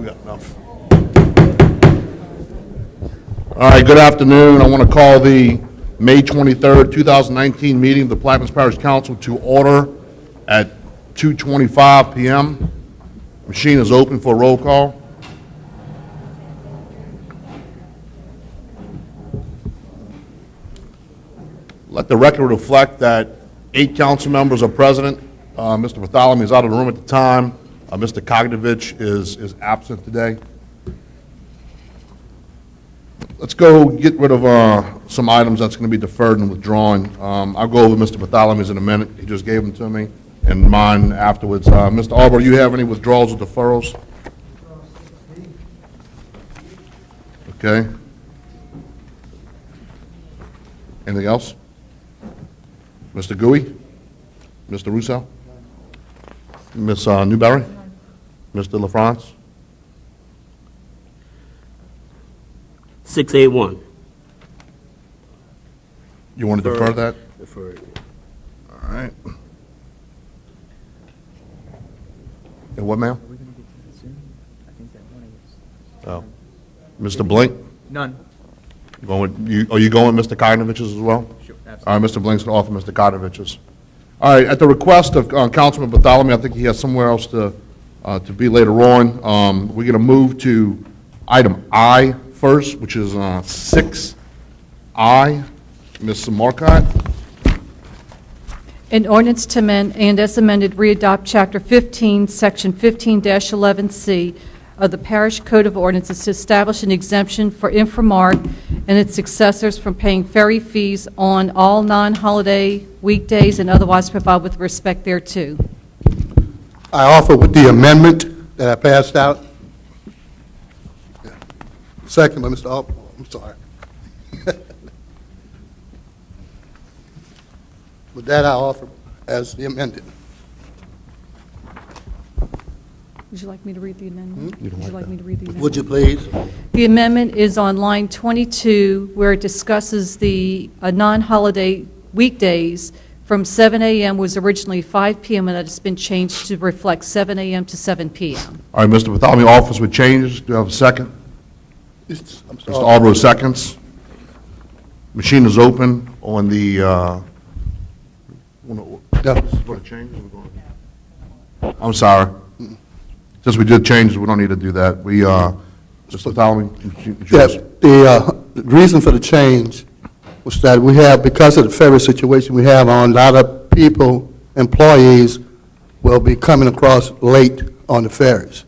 We got enough. All right, good afternoon. I want to call the May 23rd, 2019 meeting of the Plaquemines Parish Council to order at 2:25 p.m. Machine is open for roll call. Let the record reflect that 8 council members are present. Mr. Bartholomew is out of the room at the time. Mr. Kognovich is absent today. Let's go get rid of some items that's going to be deferred and withdrawn. I'll go over Mr. Bartholomew's in a minute. He just gave them to me, and mine afterwards. Mr. Arbor, you have any withdrawals or deferrals? Okay. Anything else? Mr. Gouy? Mr. Russo? Ms. Newberry? Mr. LaFrance? 681. You want to defer that? Deferred. All right. And what, ma'am? Are we going to get to the Zoom? I think that one is. Oh. Mr. Blink? None. Are you going Mr. Kognovich's as well? Sure, absolutely. All right, Mr. Blink's going to offer Mr. Kognovich's. All right, at the request of Councilman Bartholomew, I think he has somewhere else to be later on. We're going to move to item I first, which is 6I. Ms. Marcotte? An ordinance to amend and as amended readopt Chapter 15, Section 15-11C of the Parish Code of Ordinances to establish an exemption for Infomart and its successors from paying ferry fees on all non-holiday weekdays and otherwise provide with respect thereto. I offer with the amendment that I passed out. Second by Mr. Alp. I'm sorry. With that, I offer as the amended. Would you like me to read the amendment? You don't Would you like like me to read the amendment? Would you please? The amendment is on line 22, where it discusses the non-holiday weekdays from 7 a.m. was originally 5 p.m., and that has been changed to reflect 7 a.m. to 7 p.m. All right, Mr. Bartholomew offers with changes. Do you have a second? I'm Mr. sorry. Albro seconds. Machine is open on the, for the changes. I'm sorry. Since we did changes, we don't need to do that. We, Mr. Bartholomew, Yes, the reason for the change was that we have, because of the ferry situation we have on, a lot of people, employees, will be coming across late on the ferries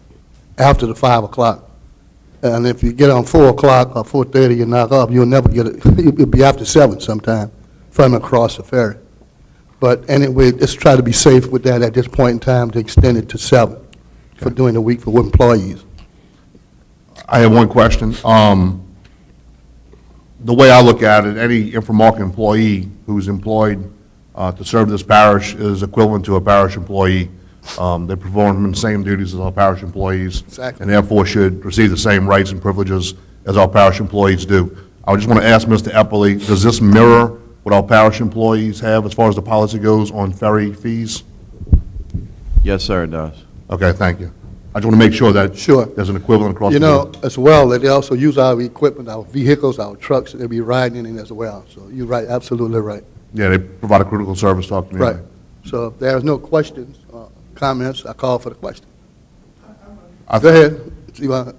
after the 5 o'clock. And if you get on 4 o'clock or 4:30, you knock off, you'll never get it. You'll be after 7 sometime from across the ferry. But anyway, let's try to be safe with that at this point in time to extend it to 7 for during the week for employees. I have one question. The way I look at it, any Infomark employee who's employed to serve this parish is equivalent to a parish employee. They perform the same duties as our parish employees. Exactly. And therefore should receive the same rights and privileges as our parish employees do. I just want to ask Mr. Eppley, does this mirror what our parish employees have as far as the policy goes on ferry fees? Yes, sir, it does. Okay, thank you. I just want to make sure that Sure. there's an equivalent across You the know, board. as well, that they also use our equipment, our vehicles, our trucks, they'll be riding in it as well. So you're right, absolutely right. Yeah, they provide a critical service to our community. Right. So if there's no questions, comments, I call for the question. Go ahead. I'm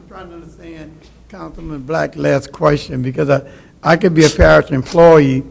trying to understand Councilman Black's last question, because I could be a parish employee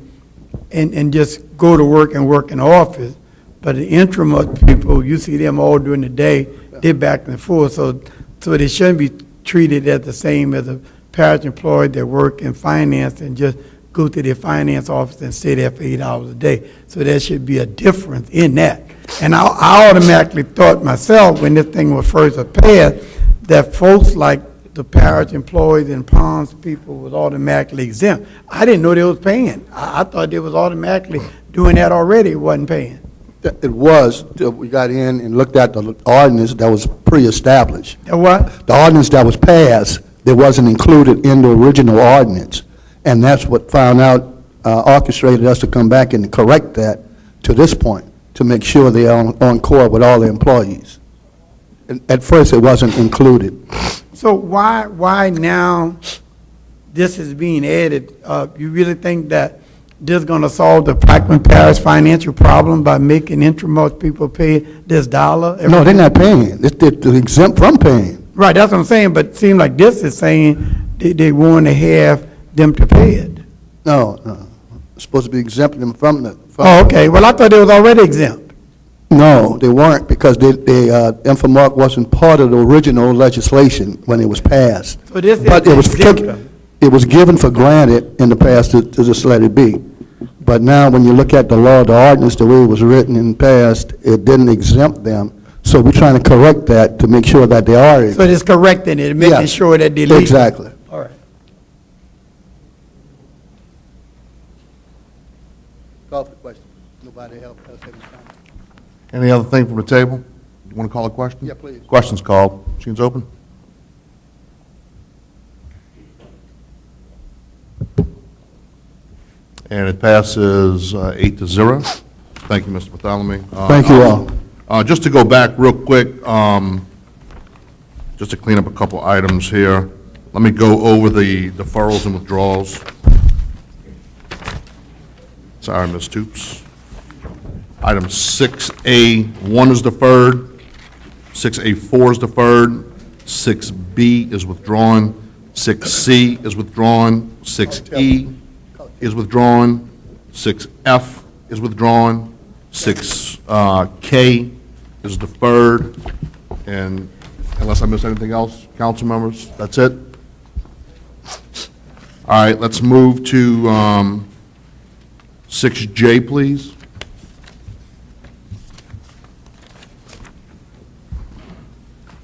and just go to work and work in the office, but the interim people, you see them all during the day, they're back and forth, so they shouldn't be treated as the same as a parish employee that work in finance and just go to their finance office and stay there for 8 hours a day. So there should be a difference in that. And I automatically thought myself, when this thing was first passed, that folks like the parish employees and ponds people was automatically exempt. I didn't know they was paying. I thought they was automatically doing that already, wasn't paying. It was, till we got in and looked at the ordinance that was pre-established. The what? The ordinance that was passed, that wasn't included in the original ordinance. And that's what found out, orchestrated us to come back and correct that to this point, to make sure they are on court with all the employees. at first it wasn't included. So why now this is being added? You really think that this is going to solve the Plaquemine Parish financial problem by making intramural people pay this dollar? No, they're not paying. They're exempt from paying. Right, that's what I'm saying, but it seems like this is saying they want to have them to pay it. No, it's supposed to be exempting them from the. Oh, okay, well, I thought they was already exempt. No, they weren't, because Infomark wasn't part of the original legislation when it was passed. So this is But it was, exempt them. it was given for granted in the past to just let it be. But now, when you look at the law, the ordinance, the way it was written in the past, it didn't exempt them. So we're trying to correct that to make sure that they are. So it's correcting it, making Yes, sure that they legal. Exactly. All right. Call for the question. Nobody else has any comment? Any other thing from the table? You want to call a question? Yeah, please. Questions called. Machine's open. And it passes 8-0. Thank you, Mr. Bartholomew. Thank you all. Just to go back real quick, just to clean up a couple items here, let me go over the deferrals and withdrawals. Sorry, Ms. Toops. Item 6A1 is deferred, 6A4 is deferred, 6B is withdrawn, 6C is withdrawn, 6E is withdrawn, 6F is withdrawn, 6K is deferred, and unless I miss anything else, council members, that's it? All right, let's move to 6J, please.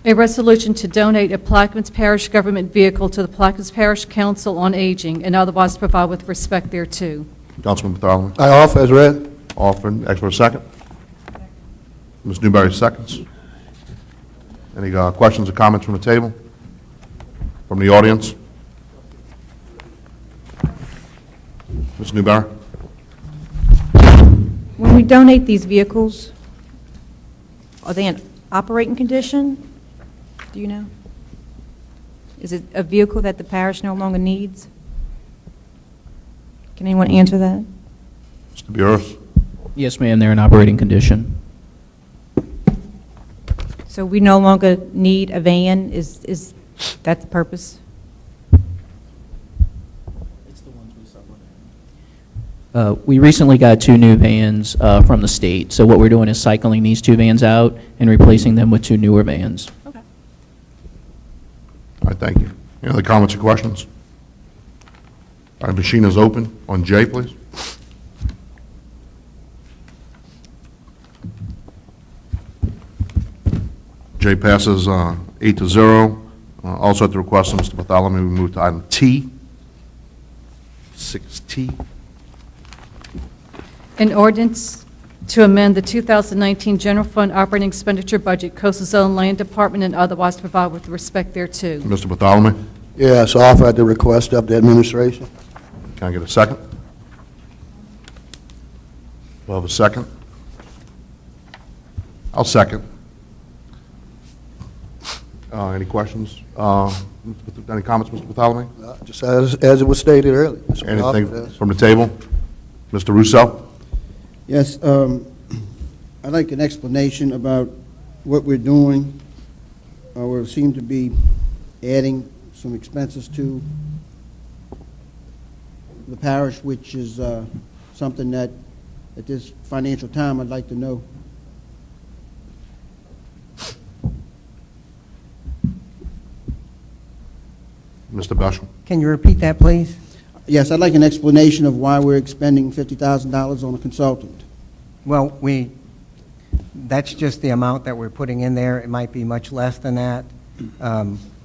A resolution to donate a Plaquemines Parish government vehicle to the Plaquemines Parish Council on Aging and otherwise provide with respect thereto. Councilman Bartholomew, I offer as read. offered, ask for a second. Ms. Newberry seconds. Any questions or comments from the table? From the audience? Ms. Newberry? When we donate these vehicles, are they in operating condition? Do you know? Is it a vehicle that the parish no longer needs? Can anyone answer that? Mr. Burris? Yes, ma'am, they're in operating condition. So we no longer need a van? Is that the purpose? We recently got 2 new vans from the state, so what we're doing is cycling these 2 vans out and replacing them with 2 newer vans. Okay. All right, thank you. Any other comments or questions? All right, machine is open. On J, please. J passes 8-0. Also at the request of Mr. Bartholomew, we move to item T. 6T. An ordinance to amend the 2019 General Fund Operating Expenditure Budget, Coastal Zone Land Department, and otherwise provide with respect thereto. Mr. Bartholomew, Yes, offer at the request of the administration. can I get a second? Do I have a second? I'll second. Any questions? Any comments, Mr. Bartholomew? Just as it was stated earlier. That's what I offered Anything as. from the table? Mr. Russo? Yes, I'd like an explanation about what we're doing. We seem to be adding some expenses to the parish, which is something that, at this financial time, I'd like to know. Mr. Beshel? Can you repeat that, please? Yes, I'd like an explanation of why we're expending $50,000 on a consultant. Well, that's just the amount that we're putting in there. It might be much less than that.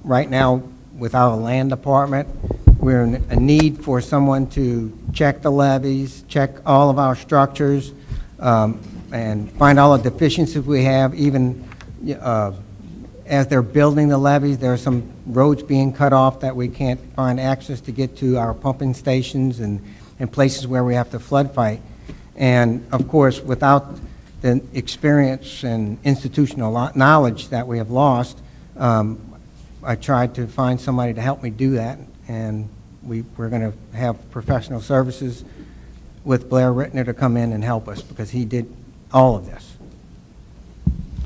Right now, with our land department, we're in a need for someone to check the levees, check all of our structures, and find all the deficiencies we have. Even as they're building the levees, there are some roads being cut off that we can't find access to get to our pumping stations and places where we have to flood fight. And of course, without the experience and institutional knowledge that we have lost, I tried to find somebody to help me do that, and we're going to have professional services with Blair Rittner to come in and help us, because he did all of this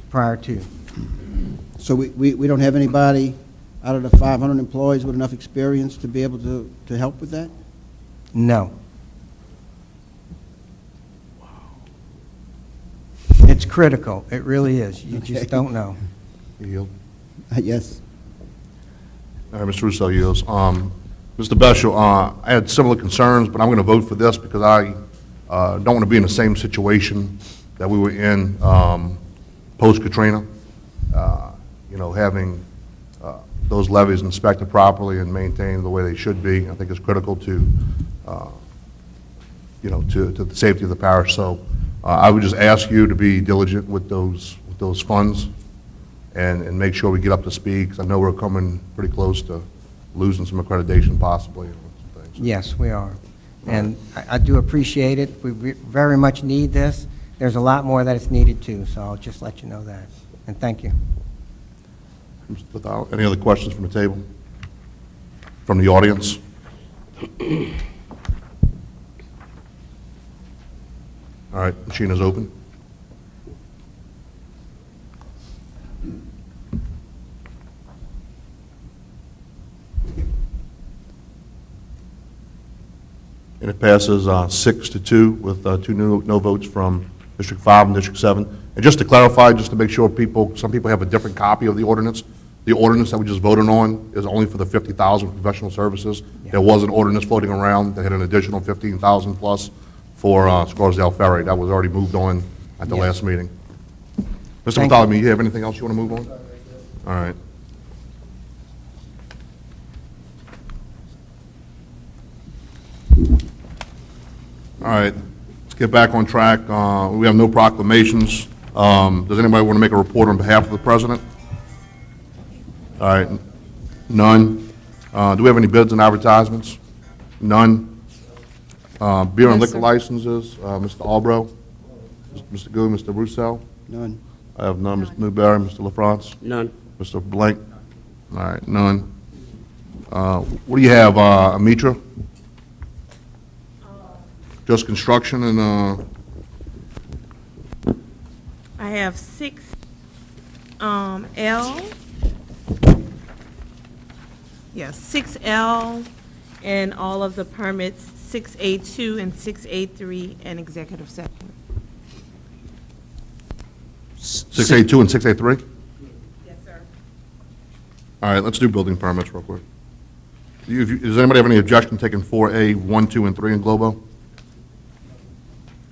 prior to. So we don't have anybody out of the 500 employees with enough experience to be able to help with that? No. It's critical. It really is. You Okay. just don't know. You yield? Yes. All right, Mr. Russo yields. Mr. Beshel, I had similar concerns, but I'm going to vote for this because I don't want to be in the same situation that we were in post-Katrina. You know, having those levees inspected properly and maintained the way they should be, I think is critical to, you know, to the safety of the parish. So I would just ask you to be diligent with those funds and make sure we get up to speed, because I know we're coming pretty close to losing some accreditation possibly. And some things. Yes, we are. And I do appreciate it. We very much need this. There's a lot more that is needed too, so I'll just let you know that. And thank you. Mr. Lithal, any other questions from the table? From the audience? All right, machine is open. And it passes 6-2 with two no votes from District 5 and District 7. And just to clarify, just to make sure some people have a different copy of the ordinance. The ordinance that we just voted on is only for the 50,000 professional services. There was an ordinance floating around that had an additional 15,000 plus for Scarsdale Ferry. That was already moved on at the last meeting. Mr. Thank Bartholomew, you have anything else you want to move on? All right. All right, let's get back on track. We have no proclamations. Does anybody want to make a report on behalf of the president? All right, none. Do we have any bids and advertisements? None. Beer and No, liquor sir. licenses, Mr. Albro, Mr. Gu, Mr. Russo? None. I have none. Mr. Newberry, Mr. LaFrance? None. Mr. Blank? All right, none. What do you have, Amitra? Just construction and, I have 6 L. Yes, 6L and all of the permits, 6A2 and 6A3 and executive session. 6A2 and 6A3? Yes, sir. All right, let's do building permits real quick. Does anybody have any objection taking 4A, 1, 2, and 3 in Globo?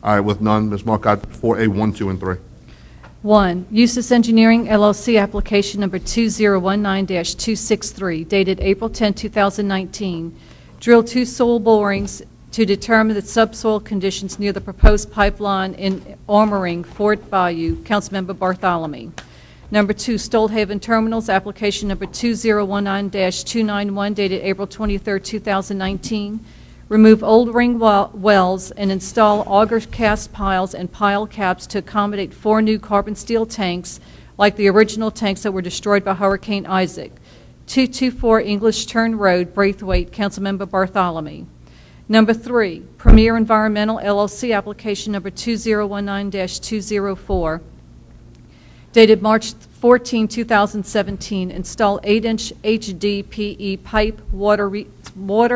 All right, with none, Ms. Marcotte, 4A, 1, 2, and 3. 1, Eustace Engineering LLC application number 2019-263 dated April 10, 2019. Drill 2 soil borings to determine the subsoil conditions near the proposed pipeline in Ormering, Fort Bayou. Councilmember Bartholomew. Number 2, Stolthaven Terminals application number 2019-291 dated April 23, 2019. Remove old ring wells and install auger cast piles and pile caps to accommodate 4 new carbon steel tanks like the original tanks that were destroyed by Hurricane Isaac. 224 English Turn Road, Braithwaite, Councilmember Bartholomew. Number 3, Premier Environmental LLC application number 2019-204. Dated March 14, 2017, install 8-inch HDPE pipe water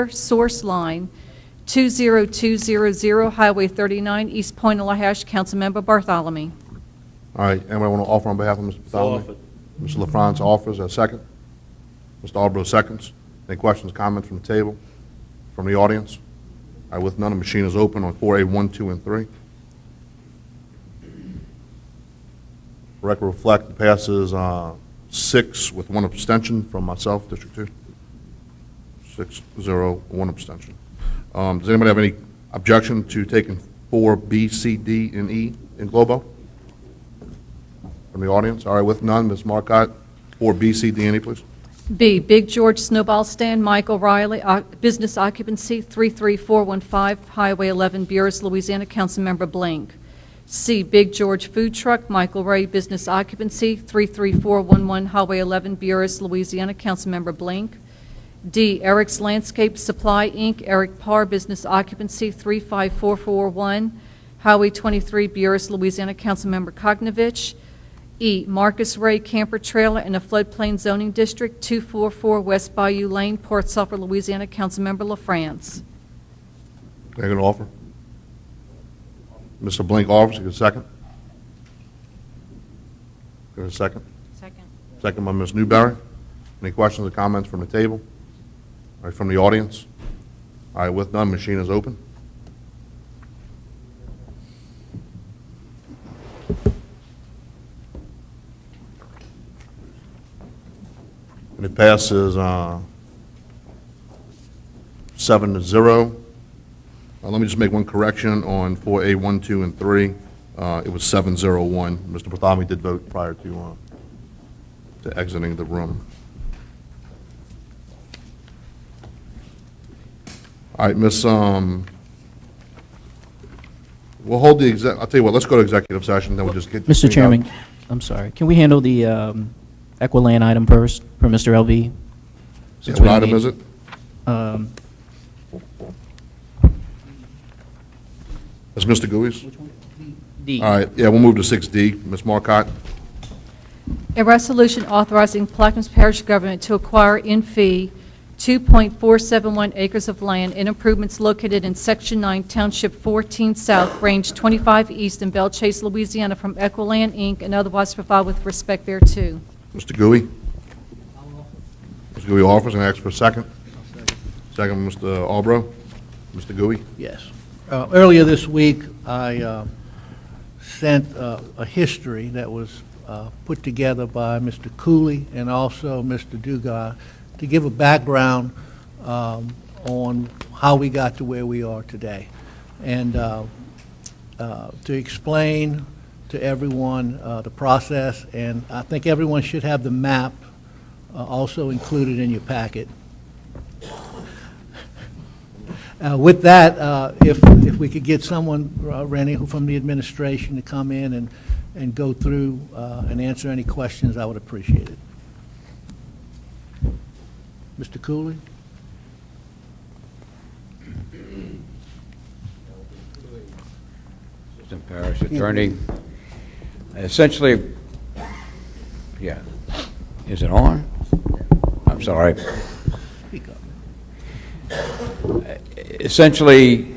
source line 20200 Highway 39, East Point, Lahash. Councilmember Bartholomew. All right, anybody want to offer on behalf of Mr. Bartholomew? Mr. LaFrance offers, a second. Mr. Albro seconds. Any questions, comments from the table, from the audience? All right, with none, the machine is open on 4A, 1, 2, and 3. Record reflect, it passes 6 with 1 abstention from myself, District 2. 6-0, 1 abstention. Does anybody have any objection to taking 4B, C, D, and E in Globo? From the audience? All right, with none, Ms. Marcotte, 4B, C, D, and E, please. B, Big George Snowball Stand, Mike O'Reilly, business occupancy 33415 Highway 11, Buras, Louisiana. Councilmember Blank. C, Big George Food Truck, Michael Ray, Business Occupancy, 33411 Highway 11, Buras, Louisiana, Councilmember Blink. D, Eric's Landscape Supply, Inc., Eric Parr, Business Occupancy, 35441 Highway 23, Buras, Louisiana, Councilmember Koknovich. E, Marcus Ray Camper Trailer in a Floodplain Zoning District, 244 West Bayou Lane, Port Sulphur, Louisiana, Councilmember LaFrance. Can I get an offer? Mr. Blink offers, get a second? Get a second? Second. Second by Ms. Newberry. Any questions or comments from the table? All right, from the audience? All right, with none, machine is open. And it passes 7-0. Let me just make one correction on 4A 1, 2, and 3. It was 7-0-1. Mr. Prathami did vote prior to exiting the room. All right, Miss, we'll hold the I'll tell you what, let's go to executive session, then we'll just get. Mr. Chairman, I'm sorry. Can we handle the Equiland item first for Mr. LV? Yeah, Since what we don't item need- is it? That's Mr. Gooey's? D. All right, yeah, we'll move to 6D. Ms. Marcotte? A resolution authorizing Plaquemines Parish government to acquire in fee 2.471 acres of land and improvements located in Section 9, Township 14 South, Range 25 East in Belle Chase, Louisiana, from Equiland, Inc., and otherwise provide with respect thereto. Mr. Gooey? Mr. Gooey offers and asks for a second. Second, Mr. Albro. Mr. Gooey? Yes. Earlier this week, I sent a history that was put together by Mr. Cooley and also Mr. Dugas to give a background on how we got to where we are today, and to explain to everyone the process. And I think everyone should have the map also included in your packet. With that, if we could get someone, Rennie, from the administration to come in and go through and answer any questions, I would appreciate it. Mr. Cooley? Assistant Parish Attorney. Essentially, yeah. Is it on? I'm sorry. Speak up. Essentially,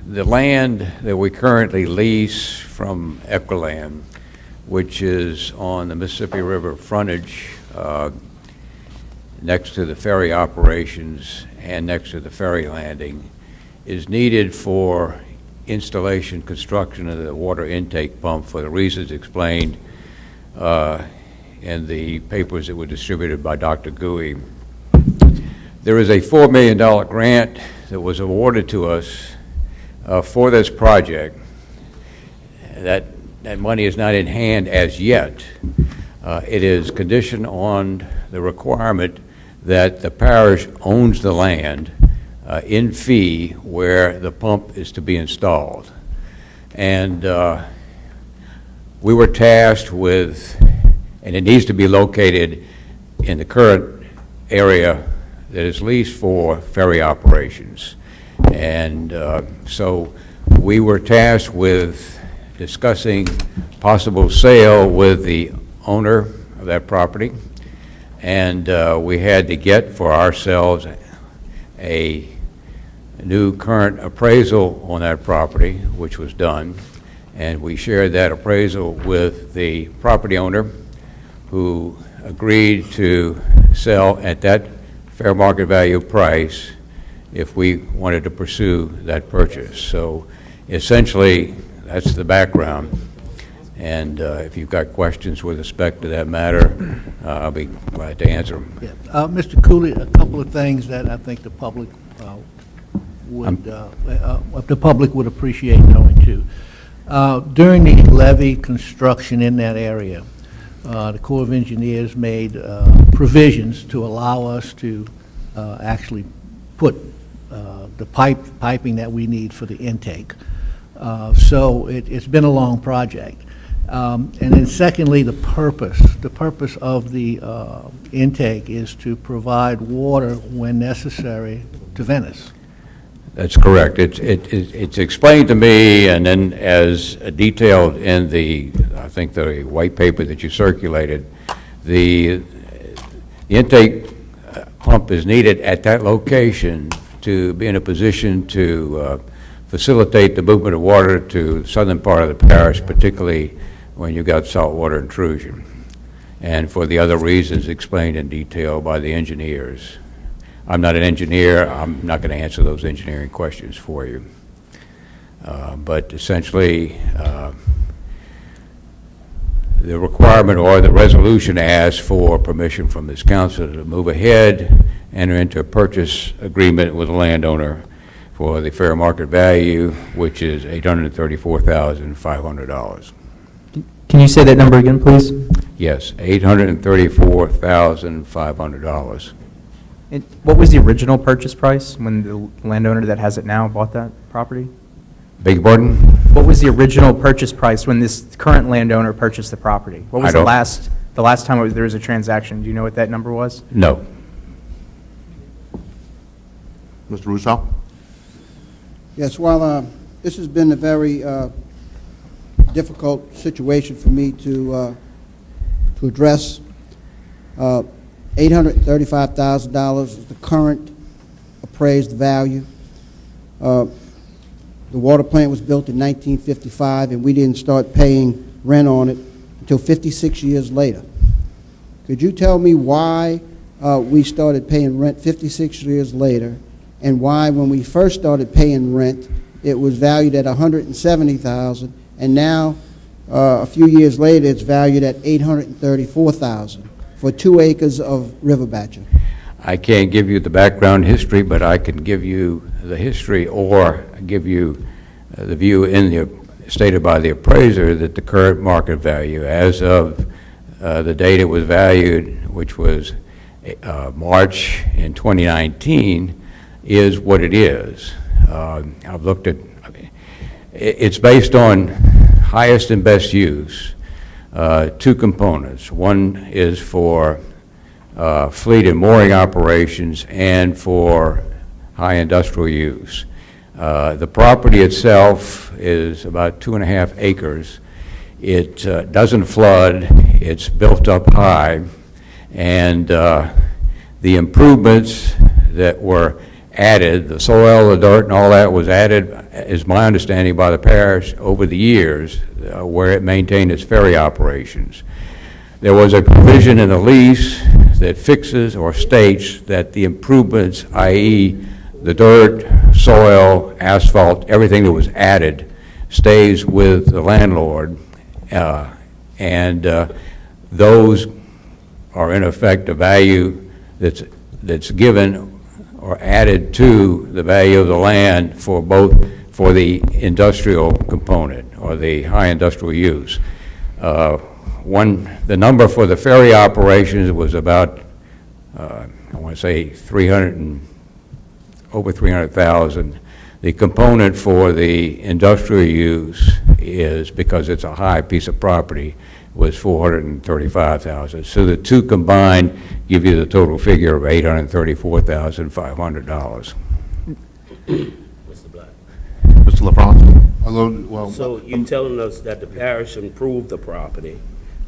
the land that we currently lease from Equiland, which is on the Mississippi River frontage, next to the ferry operations and next to the ferry landing, is needed for installation, construction of the water intake pump for the reasons explained in the papers that were distributed by Dr. Gooey. There is a $4 million grant that was awarded to us for this project. That money is not in hand as yet. It is conditioned on the requirement that the parish owns the land in fee where the pump is to be installed. And we were tasked with, and it needs to be located in the current area that is leased for ferry operations. And so we were tasked with discussing possible sale with the owner of that property. And we had to get for ourselves a new current appraisal on that property, which was done. And we shared that appraisal with the property owner, who agreed to sell at that fair market value price if we wanted to pursue that purchase. So essentially, that's the background. And if you've got questions with respect to that matter, I'll be glad to answer them. Yeah. Mr. Cooley, a couple of things that I think the public would appreciate knowing too. During the levee construction in that area, the Corps of Engineers made provisions to allow us to actually put the piping that we need for the intake. So it's been a long project. And then secondly, the purpose of the intake is to provide water when necessary to Venice. That's correct. It's explained to me, and then as detailed in I think the white paper that you circulated, the intake pump is needed at that location to be in a position to facilitate the movement of water to the southern part of the parish, particularly when you've got saltwater intrusion, and for the other reasons explained in detail by the engineers. I'm not an engineer. I'm not going to answer those engineering questions for you. But essentially, the requirement or the resolution asks for permission from this council to move ahead, enter into a purchase agreement with the landowner for the fair market value, which is $834,500. Can you say that number again, please? Yes, $834,500. And what was the original purchase price when the landowner that has it now bought that property? Beg your pardon? What was the original purchase price when this current landowner purchased the property? What was the last time there was a transaction? Do you know what that number was? No. Mr. Russo? Yes, well, this has been a very difficult situation for me to address. $835,000 is the current appraised value. The water plant was built in 1955, and we didn't start paying rent on it until 56 years later. Could you tell me why we started paying rent 56 years later, and why when we first started paying rent, it was valued at $170,000, and now, a few years later, it's valued at $834,000 for 2 acres of river badger? I can't give you the background history, but I can give you the history or give you the view stated by the appraiser that the current market value as of the date it was valued, which was March in 2019, is what it is. I've looked at, it's based on highest and best use, 2 components. One is for fleet and mooring operations and for high industrial use. The property itself is about 2.5 acres. It doesn't flood, it's built up high, and the improvements that were added, the soil, the dirt, and all that was added, is my understanding, by the parish over the years where it maintained its ferry operations. There was a provision in the lease that fixes or states that the improvements, i.e. the dirt, soil, asphalt, everything that was added stays with the landlord, and those are in effect a value that's given or added to the value of the land for the industrial component or the high industrial use. The number for the ferry operations was about, I want to say over 300,000. The component for the industrial use is, because it's a high piece of property, was 435,000. So the two combined give you the total figure of $834,500. Mr. Black. Mr. LaFrance? So you're telling us that the parish improved the property,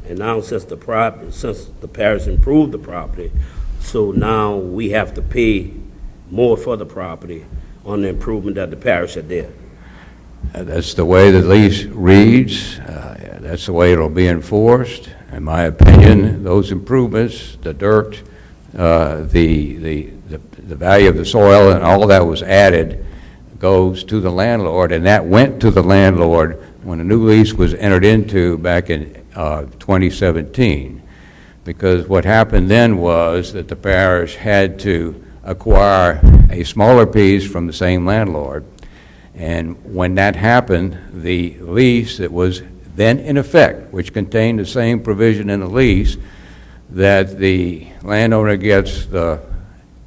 and now since the parish improved the property, so now we have to pay more for the property on the improvement that the parish had did? That's the way the lease reads. That's the way it'll be enforced. In my opinion, those improvements, the dirt, the value of the soil, and all that was added goes to the landlord, and that went to the landlord when a new lease was entered into back in 2017. Because what happened then was that the parish had to acquire a smaller piece from the same landlord. And when that happened, the lease that was then in effect, which contained the same provision in the lease, that the landowner gets the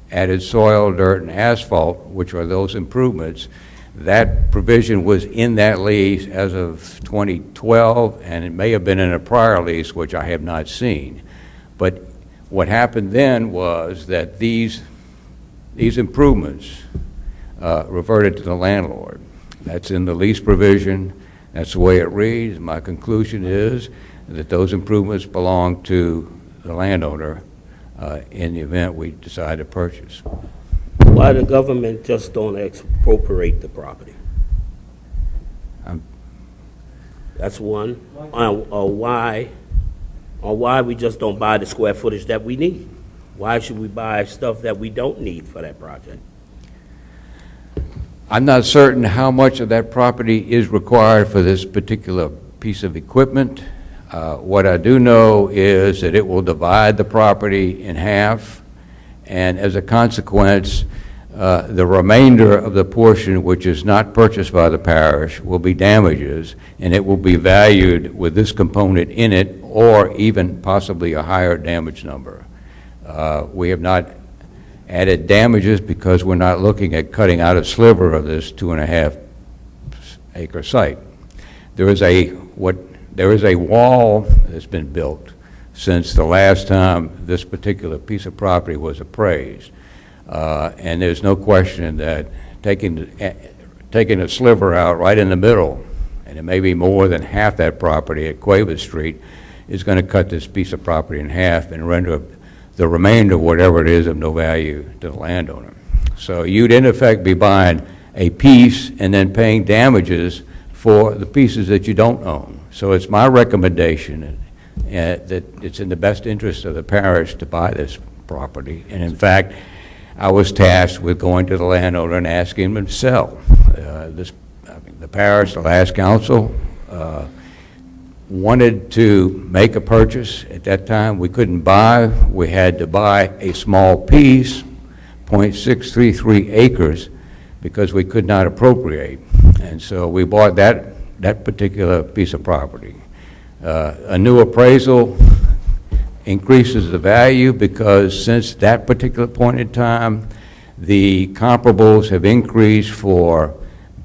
added soil, dirt, and asphalt, which are those improvements, That provision was in that lease as of 2012, and it may have been in a prior lease, which I have not seen. But what happened then was that these improvements reverted to the landlord. That's in the lease provision. That's the way it reads. My conclusion is that those improvements belong to the landowner in the event we decide to purchase. Why the government just don't expropriate the property? That's one. Or why we just don't buy the square footage that we need? Why should we buy stuff that we don't need for that project? I'm not certain how much of that property is required for this particular piece of equipment. What I do know is that it will divide the property in half, and as a consequence, the remainder of the portion which is not purchased by the parish will be damages, and it will be valued with this component in it, or even possibly a higher damage number. We have not added damages because we're not looking at cutting out a sliver of this 2.5 acre site. There is a wall that's been built since the last time this particular piece of property was appraised. And there's no question that taking a sliver out right in the middle, and it may be more than half that property at Cuevas Street, is going to cut this piece of property in half and render the remainder, whatever it is, of no value to the landowner. So you'd in effect be buying a piece and then paying damages for the pieces that you don't own. So it's my recommendation that it's in the best interest of the parish to buy this property. And in fact, I was tasked with going to the landowner and asking him to sell. The parish, the last council, wanted to make a purchase. At that time, we couldn't buy. We had to buy a small piece, 0.633 acres, because we could not appropriate. And so we bought that particular piece of property. A new appraisal increases the value because since that particular point in time, the comparables have increased for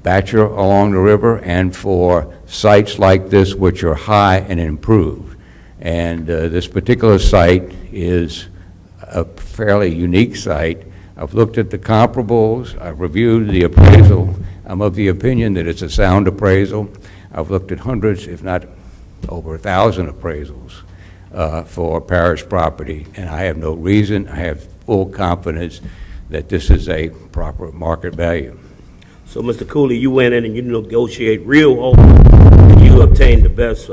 Batcher along the river and for sites like this which are high and improved. And this particular site is a fairly unique site. I've looked at the comparables, I've reviewed the appraisal. I'm of the opinion that it's a sound appraisal. I've looked at hundreds, if not over 1,000 appraisals for parish property, and I have no reason, I have full confidence that this is a proper market value. So, Mr. Cooley, you went in and you negotiate real hard, and you obtained the best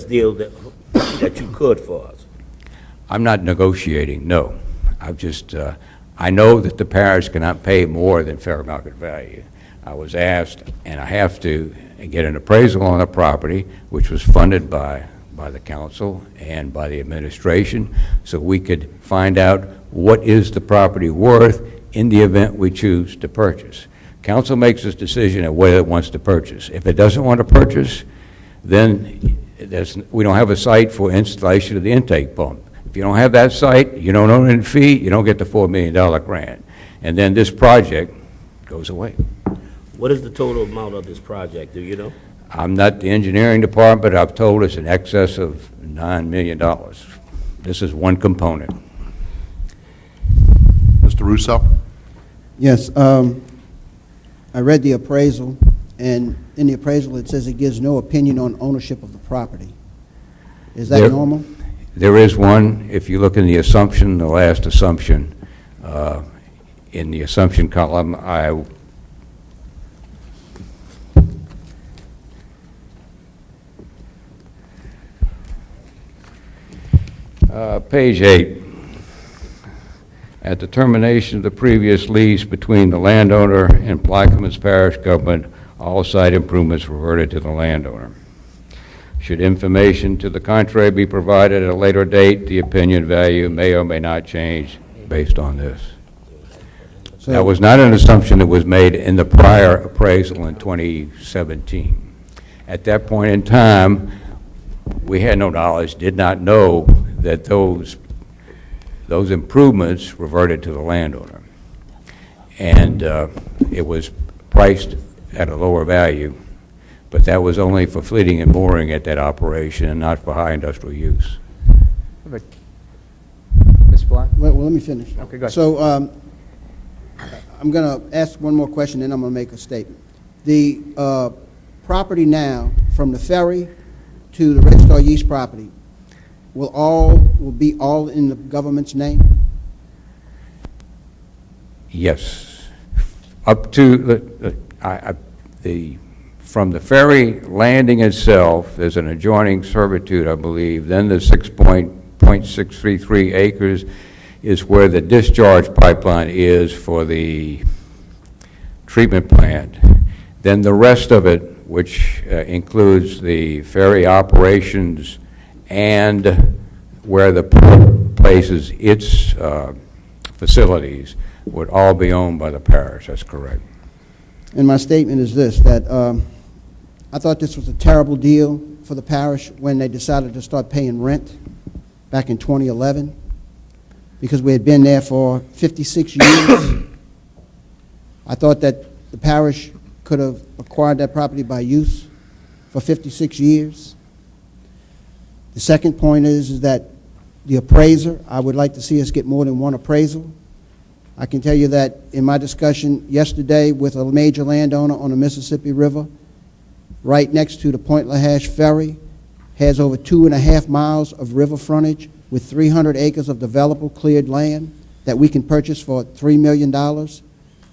deal that you could for us. I'm not negotiating, no. I've just, I know that the parish cannot pay more than fair market value. I was asked, and I have to, get an appraisal on the property, which was funded by the council and by the administration, so we could find out what is the property worth in the event we choose to purchase. Council makes this decision of whether it wants to purchase. If it doesn't want to purchase, then we don't have a site for installation of the intake pump. If you don't have that site, you don't own any fee, you don't get the $4 million grant. And then this project goes away. What is the total amount of this project, do you know? I'm not the engineering department, but I've told us in excess of $9 million. This is one component. Mr. Russo? Yes, I read the appraisal, and in the appraisal, it says it gives no opinion on ownership of the property. Is that normal? There is one. If you look in the assumption, the last assumption, in the assumption column, page 8, at the termination of the previous lease between the landowner and Plaquemines Parish government, all site improvements reverted to the landowner. Should information to the contrary be provided at a later date, the opinion value may or may not change based on this. So That was not an assumption that was made in the prior appraisal in 2017. At that point in time, we had no knowledge, did not know that those improvements reverted to the landowner. and it was priced at a lower value, but that was only for fleeting and mooring at that operation and not for high industrial use. Mr. Black? Well, let me finish. Okay, go ahead. So, I'm going to ask one more question, then I'm going to make a statement. The property now, from the ferry to the Red Star Yeast property, will be all in the government's name? Yes. Up to from the ferry landing itself, there's an adjoining servitude, I believe. Then the 6.633 acres is where the discharge pipeline is for the treatment plant. Then the rest of it, which includes the ferry operations and where the port places its facilities, would all be owned by the parish. That's correct. And my statement is this, that I thought this was a terrible deal for the parish when they decided to start paying rent back in 2011, because we had been there for 56 years. I thought that the parish could have acquired that property by use for 56 years. The second point is that the appraiser, I would like to see us get more than one appraisal. I can tell you that in my discussion yesterday with a major landowner on the Mississippi River, right next to the Point Lahash Ferry, has over 2.5 miles of river frontage with 300 acres of developable cleared land that we can purchase for $3 million.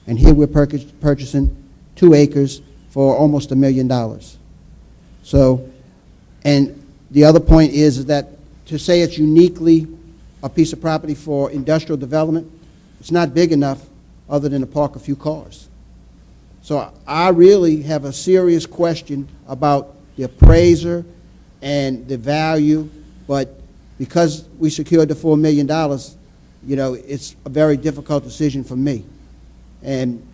And here we're purchasing 2 acres for almost $1 million. So, and the other point is that to say it's uniquely a piece of property for industrial development, it's not big enough other than to park a few cars. So I really have a serious question about the appraiser and the value, but because we secured the $4 million, you know, it's a very difficult decision for me. And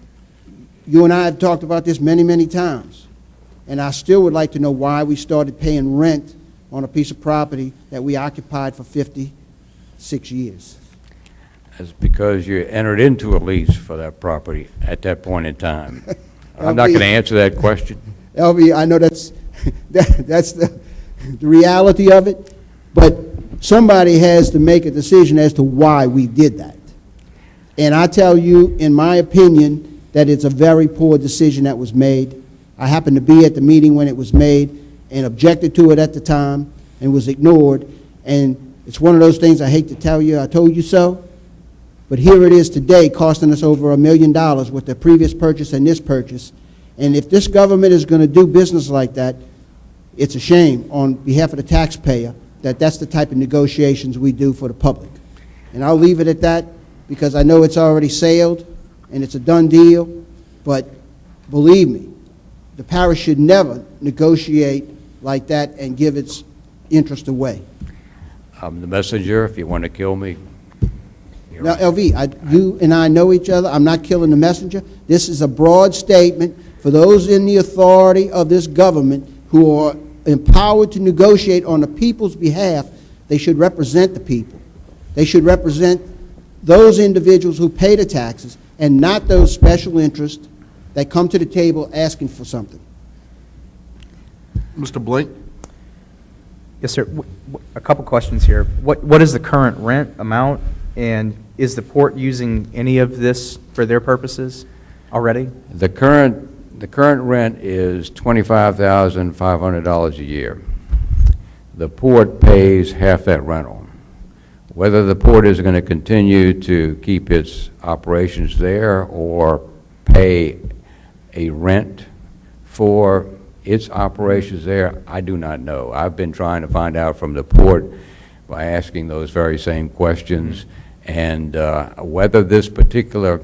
you and I have talked about this many, many times, and I still would like to know why we started paying rent on a piece of property that we occupied for 56 years. That's because you entered into a lease for that property at that point in time. I'm not LB, going to answer that question. LB, I know that's, that's the reality of it, but somebody has to make a decision as to why we did that. And I tell you, in my opinion, that it's a very poor decision that was made. I happened to be at the meeting when it was made and objected to it at the time and was ignored. And it's one of those things I hate to tell you, I told you so. But here it is today, costing us over $1 million with the previous purchase and this purchase. And if this government is going to do business like that, it's a shame on behalf of the taxpayer that that's the type of negotiations we do for the public. And I'll leave it at that because I know it's already sailed and it's a done deal. But believe me, the parish should never negotiate like that and give its interest away. I'm the messenger. If you want to kill me, Now, LV, you and I know each other. I'm not killing the messenger. This is a broad statement for those in the authority of this government who are empowered to negotiate on the people's behalf. They should represent the people. They should represent those individuals who pay the taxes and not those special interests that come to the table asking for something. Mr. Blake? Yes, sir. A couple questions here. What is the current rent amount, and is the port using any of this for their purposes already? the current rent is $25,500 a year. The port pays half that rental. Whether the port is going to continue to keep its operations there or pay a rent for its operations there, I do not know. I've been trying to find out from the port by asking those very same questions, and whether this particular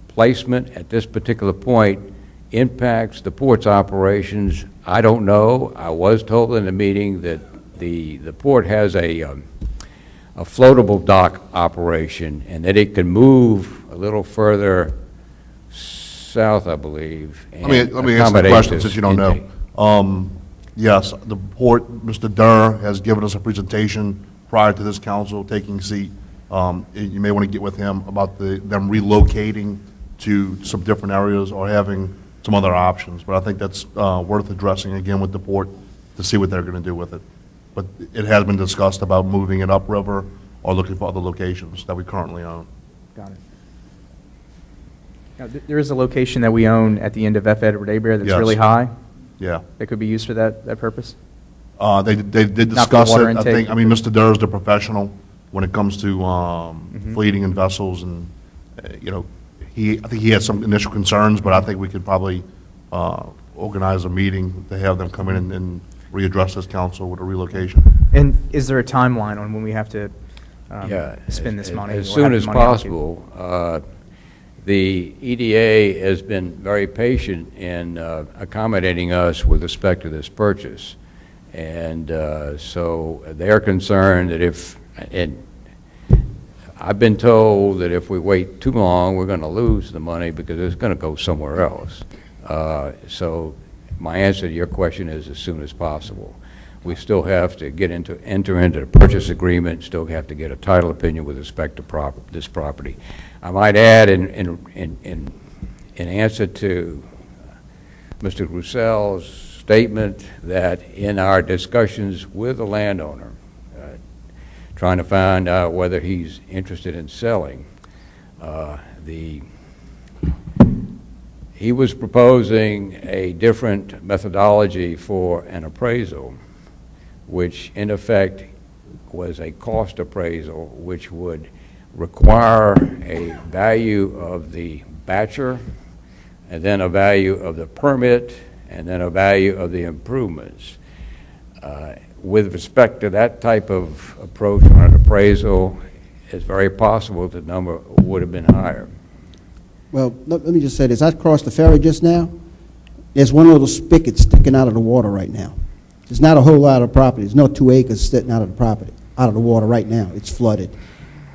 placement at this particular point impacts the port's operations, I don't know. I was told in the meeting that the port has a floatable dock operation, and that it can move a little further south, I believe. Let me answer the question since you don't know. Yes, the port, Mr. Durr, has given us a presentation prior to this council taking seat. You may want to get with him about them relocating to some different areas or having some other options. But I think that's worth addressing again with the port to see what they're going to do with it. But it has been discussed about moving it upriver or looking for other locations that we currently own. Got it. Now, there is a location that we own at the end of F. Edward Hebert that's Yes. really high Yeah. that could be used for that purpose? They did Not for discuss water it. I intake? think, I mean, Mr. Durr is the professional when it comes to fleeting and vessels, and, you know, I think he had some initial concerns, but I think we could probably organize a meeting to have them come in and readdress this council with a relocation. And is there a timeline on when we have to Yeah, spend this money? as or soon have as the money allocated? possible. The EDA has been very patient in accommodating us with respect to this purchase. And so they're concerned that and I've been told that if we wait too long, we're going to lose the money because it's going to go somewhere else. So my answer to your question is as soon as possible. We still have to enter into the purchase agreement, still have to get a title opinion with respect to this property. I might add in answer to Mr. Groussell's statement that in our discussions with the landowner, trying to find out whether he's interested in selling, he was proposing a different methodology for an appraisal, which in effect was a cost appraisal, which would require a value of the batcher, and then a value of the permit, and then a value of the improvements. With respect to that type of approach on an appraisal, it's very possible the number would have been higher. Well, let me just say this. I crossed the ferry just now. There's one little spigot sticking out of the water right now. There's not a whole lot of property. There's no 2 acres sitting out of the property, out of the water right now. It's flooded.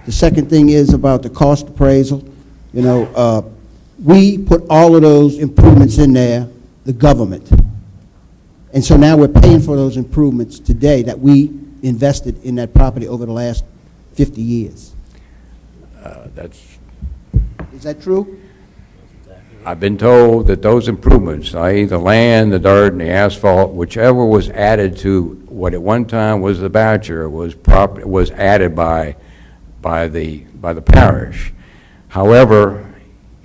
The second thing is about the cost appraisal. You know, we put all of those improvements in there, the government. And so now we're paying for those improvements today that we invested in that property over the last 50 years. Is that true? I've been told that those improvements, i.e. the land, the dirt, and the asphalt, whichever was added to what at one time was the batcher, was added by the parish. However,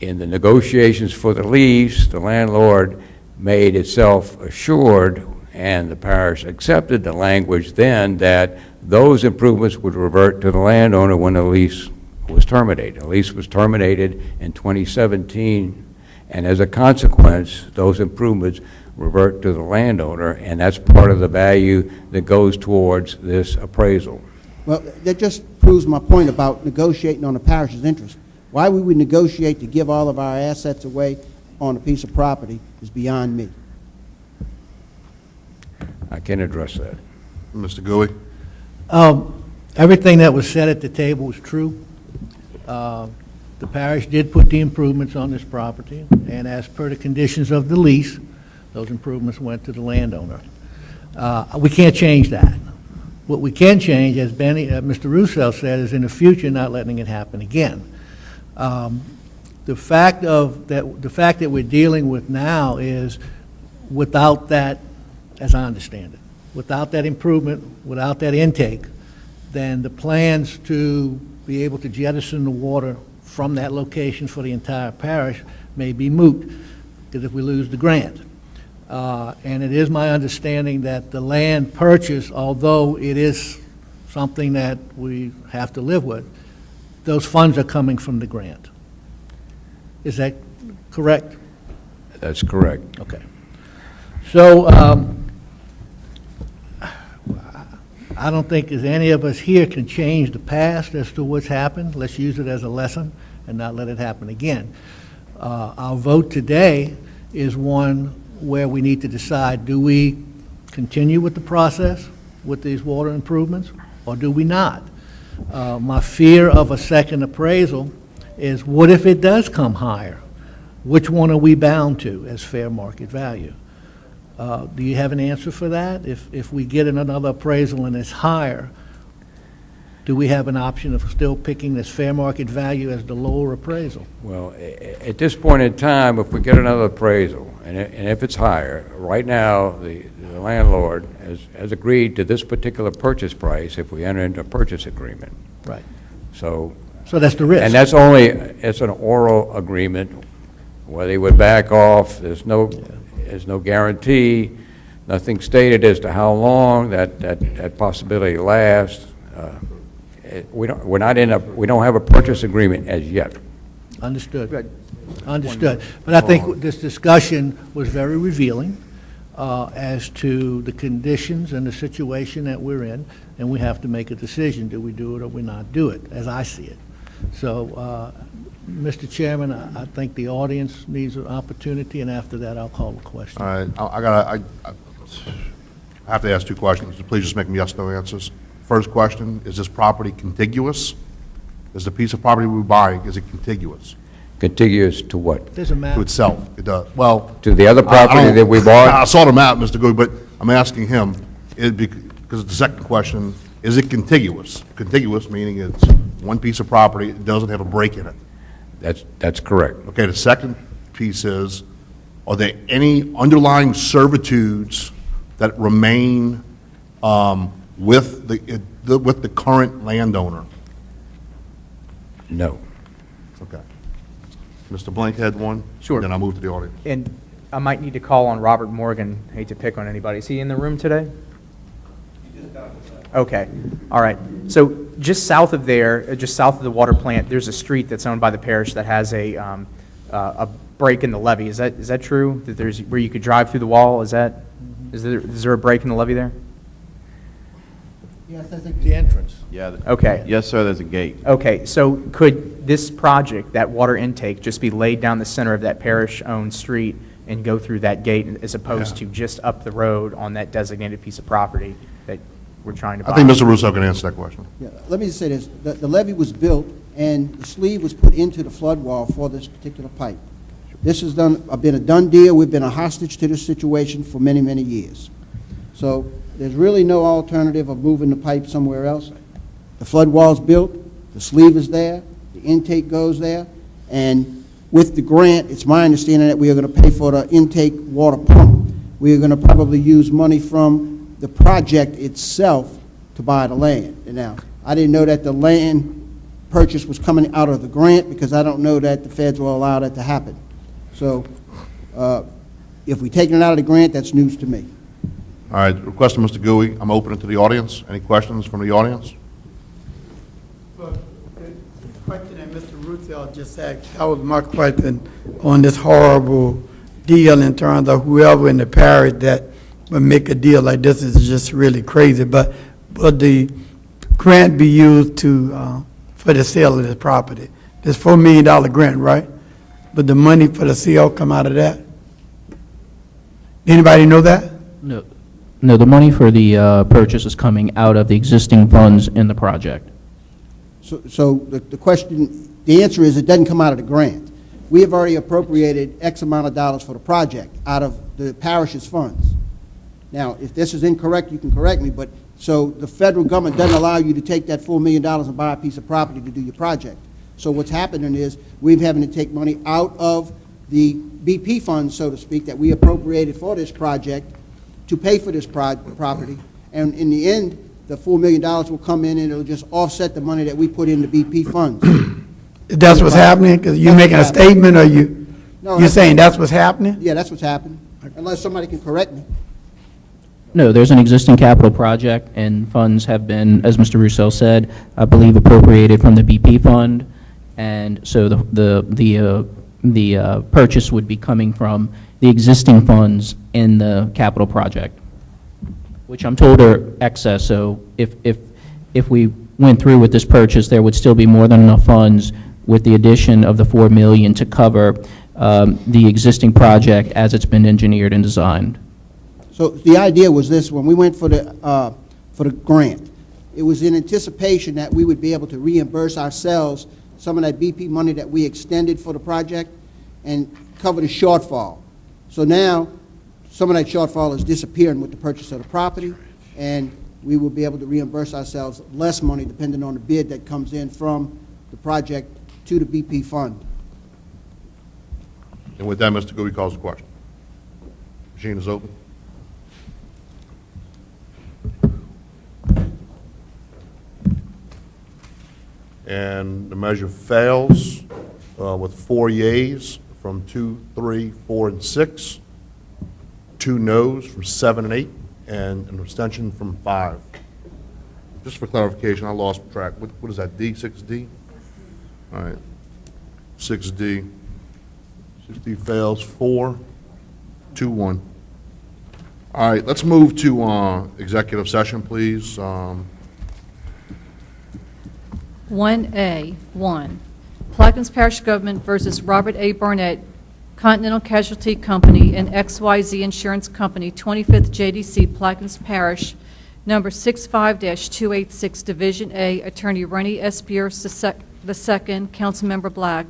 in the negotiations for the lease, the landlord made itself assured, and the parish accepted the language then, that those improvements would revert to the landowner when the lease was terminated. The lease was terminated in 2017, and as a consequence, those improvements revert to the landowner, and that's part of the value that goes towards this appraisal. Well, that just proves my point about negotiating on the parish's interest. Why we would negotiate to give all of our assets away on a piece of property is beyond me. I can address that. Mr. Gouy? Everything that was said at the table was true. The parish did put the improvements on this property, and as per the conditions of the lease, those improvements went to the landowner. We can't change that. What we can change, as Mr. Roussel said, is in the future not letting it happen again. The fact that we're dealing with now is without that, as I understand it, without that improvement, without that intake, then the plans to be able to jettison the water from that location for the entire parish may be moot, because if we lose the grant. And it is my understanding that the land purchase, although it is something that we have to live with, those funds are coming from the grant. Is that correct? That's correct. Okay. So, I don't think as any of us here can change the past as to what's happened. Let's use it as a lesson and not let it happen again. Our vote today is one where we need to decide, do we continue with the process with these water improvements, or do we not? My fear of a second appraisal is, what if it does come higher? Which one are we bound to as fair market value? Do you have an answer for that? If we get another appraisal and it's higher, do we have an option of still picking this fair market value as the lower appraisal? Well, at this point in time, if we get another appraisal, and if it's higher, right now, the landlord has agreed to this particular purchase price if we enter into a purchase agreement. Right. So, So that's the risk. and that's only, it's an oral agreement, whether he would back off, there's no guarantee, nothing stated as to how long that possibility lasts. We don't have a purchase agreement as yet. Understood. Understood. But I think this discussion was very revealing as to the conditions and the situation that we're in, and we have to make a decision. Do we do it or we not do it, as I see it? So, Mr. Chairman, I think the audience needs an opportunity, and after that, I'll call the question. All right, I have to ask two questions. Please just make them yes, no answers. First question, is this property contiguous? Is the piece of property we're buying, is it contiguous Contiguous to what? There's a map. to itself? It does. Well, To the other I property don't- that we bought? I saw the map, Mr. Goody, but I'm asking him, because the second question, is it contiguous? Contiguous meaning it's one piece of property, it doesn't have a break in it. That's correct. Okay, the second piece is, are there any underlying servitudes that remain with the current landowner? No. Okay. Mr. Blank had one? Sure. Then I'll move to the audience. And I might need to call on Robert Morgan. Hate to pick on anybody. Is he in the room today? Okay, all right. So just south of there, just south of the water plant, there's a street that's owned by the parish that has a break in the levee. Is that true? That there's where you could drive through the wall? Is there a break in the levee there? Yes, I think The entrance. Yeah. Okay. Yes, sir, there's a gate. Okay, so could this project, that water intake, just be laid down the center of that parish-owned street and go through that gate as opposed to just up the road on that designated piece of property that we're trying to buy? I think Mr. Russo can answer that question. Yeah, let me just say this, the levee was built, and the sleeve was put into the flood wall for this particular pipe. This has been a done deal, we've been a hostage to this situation for many, many years. So there's really no alternative of moving the pipe somewhere else. The flood wall's built, the sleeve is there, the intake goes there, and with the grant, it's my understanding that we are going to pay for the intake water pump. We are going to probably use money from the project itself to buy the land. And now, I didn't know that the land purchase was coming out of the grant because I don't know that the feds will allow that to happen. So if we're taking it out of the grant, that's news to me. All right, request of Mr. Gui, I'm open it to the audience. Any questions from the audience? Well, the question that Mr. Russo just asked, that was my question on this horrible deal in terms of whoever in the parish that would make a deal like this is just really crazy. But would the grant be used to, for the sale of this property? This $4 million grant, right? But the money for the sale come out of that? Anybody know that? No, the money for the purchase is coming out of the existing funds in the project. So the question, the answer is it doesn't come out of the grant. We have already appropriated X amount of dollars for the project out of the parish's funds. Now, if this is incorrect, you can correct me, but so the federal government doesn't allow you to take that $4 million and buy a piece of property to do your project. So what's happening is we're having to take money out of the BP funds, so to speak, that we appropriated for this project to pay for this property. And in the end, the $4 million will come in and it'll just offset the money that we put in the BP funds. That's what's happening? Because you're making a statement or No, you're saying that's what's happening? Yeah, that's what's happening, unless somebody can correct me. No, there's an existing capital project, and funds have been, as Mr. Russo said, I believe appropriated from the BP fund, and so the purchase would be coming from the existing funds in the capital project, which I'm told are excess, so if we went through with this purchase, there would still be more than enough funds with the addition of the $4 million to cover the existing project as it's been engineered and designed. So the idea was this, when we went for the grant, it was in anticipation that we would be able to reimburse ourselves some of that BP money that we extended for the project and cover the shortfall. So now, some of that shortfall is disappearing with the purchase of the property, and we will be able to reimburse ourselves less money depending on the bid that comes in from the project to the BP fund. And with that, Mr. Gouy calls the question. Machine is open. And the measure fails with 4 yeas from 2, 3, 4, and 6, 2 noes from 7 and 8, and an abstention from 5. Just for clarification, I lost track. What is that, D, 6D? All right, 6D. 6D fails, 4, 2, 1. All right, let's move to executive session, please. 1A, 1, Plaquemines Parish Government versus Robert A. Barnett, Continental Casualty Company and XYZ Insurance Company, 25th JDC, Plaquemines Parish, number 65-286, Division A, Attorney Rennie S. Bierce II, Councilmember Black.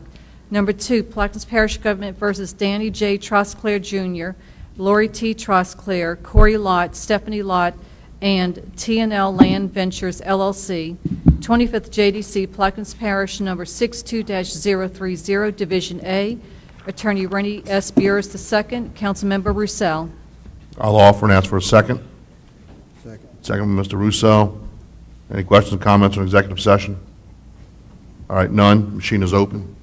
Number 2, Plaquemines Parish Government versus Danny J. Trosclair Jr., Lori T. Trosclair, Corey Lott, Stephanie Lott, and T&L Land Ventures, LLC, 25th JDC, Plaquemines Parish, number 62-030, Division A, Attorney Rennie S. Bierce II, Councilmember Roussel. I'll offer and ask for a second. Second. Second by Mr. Russo. Any questions or comments on executive session? All right, none. Machine is open.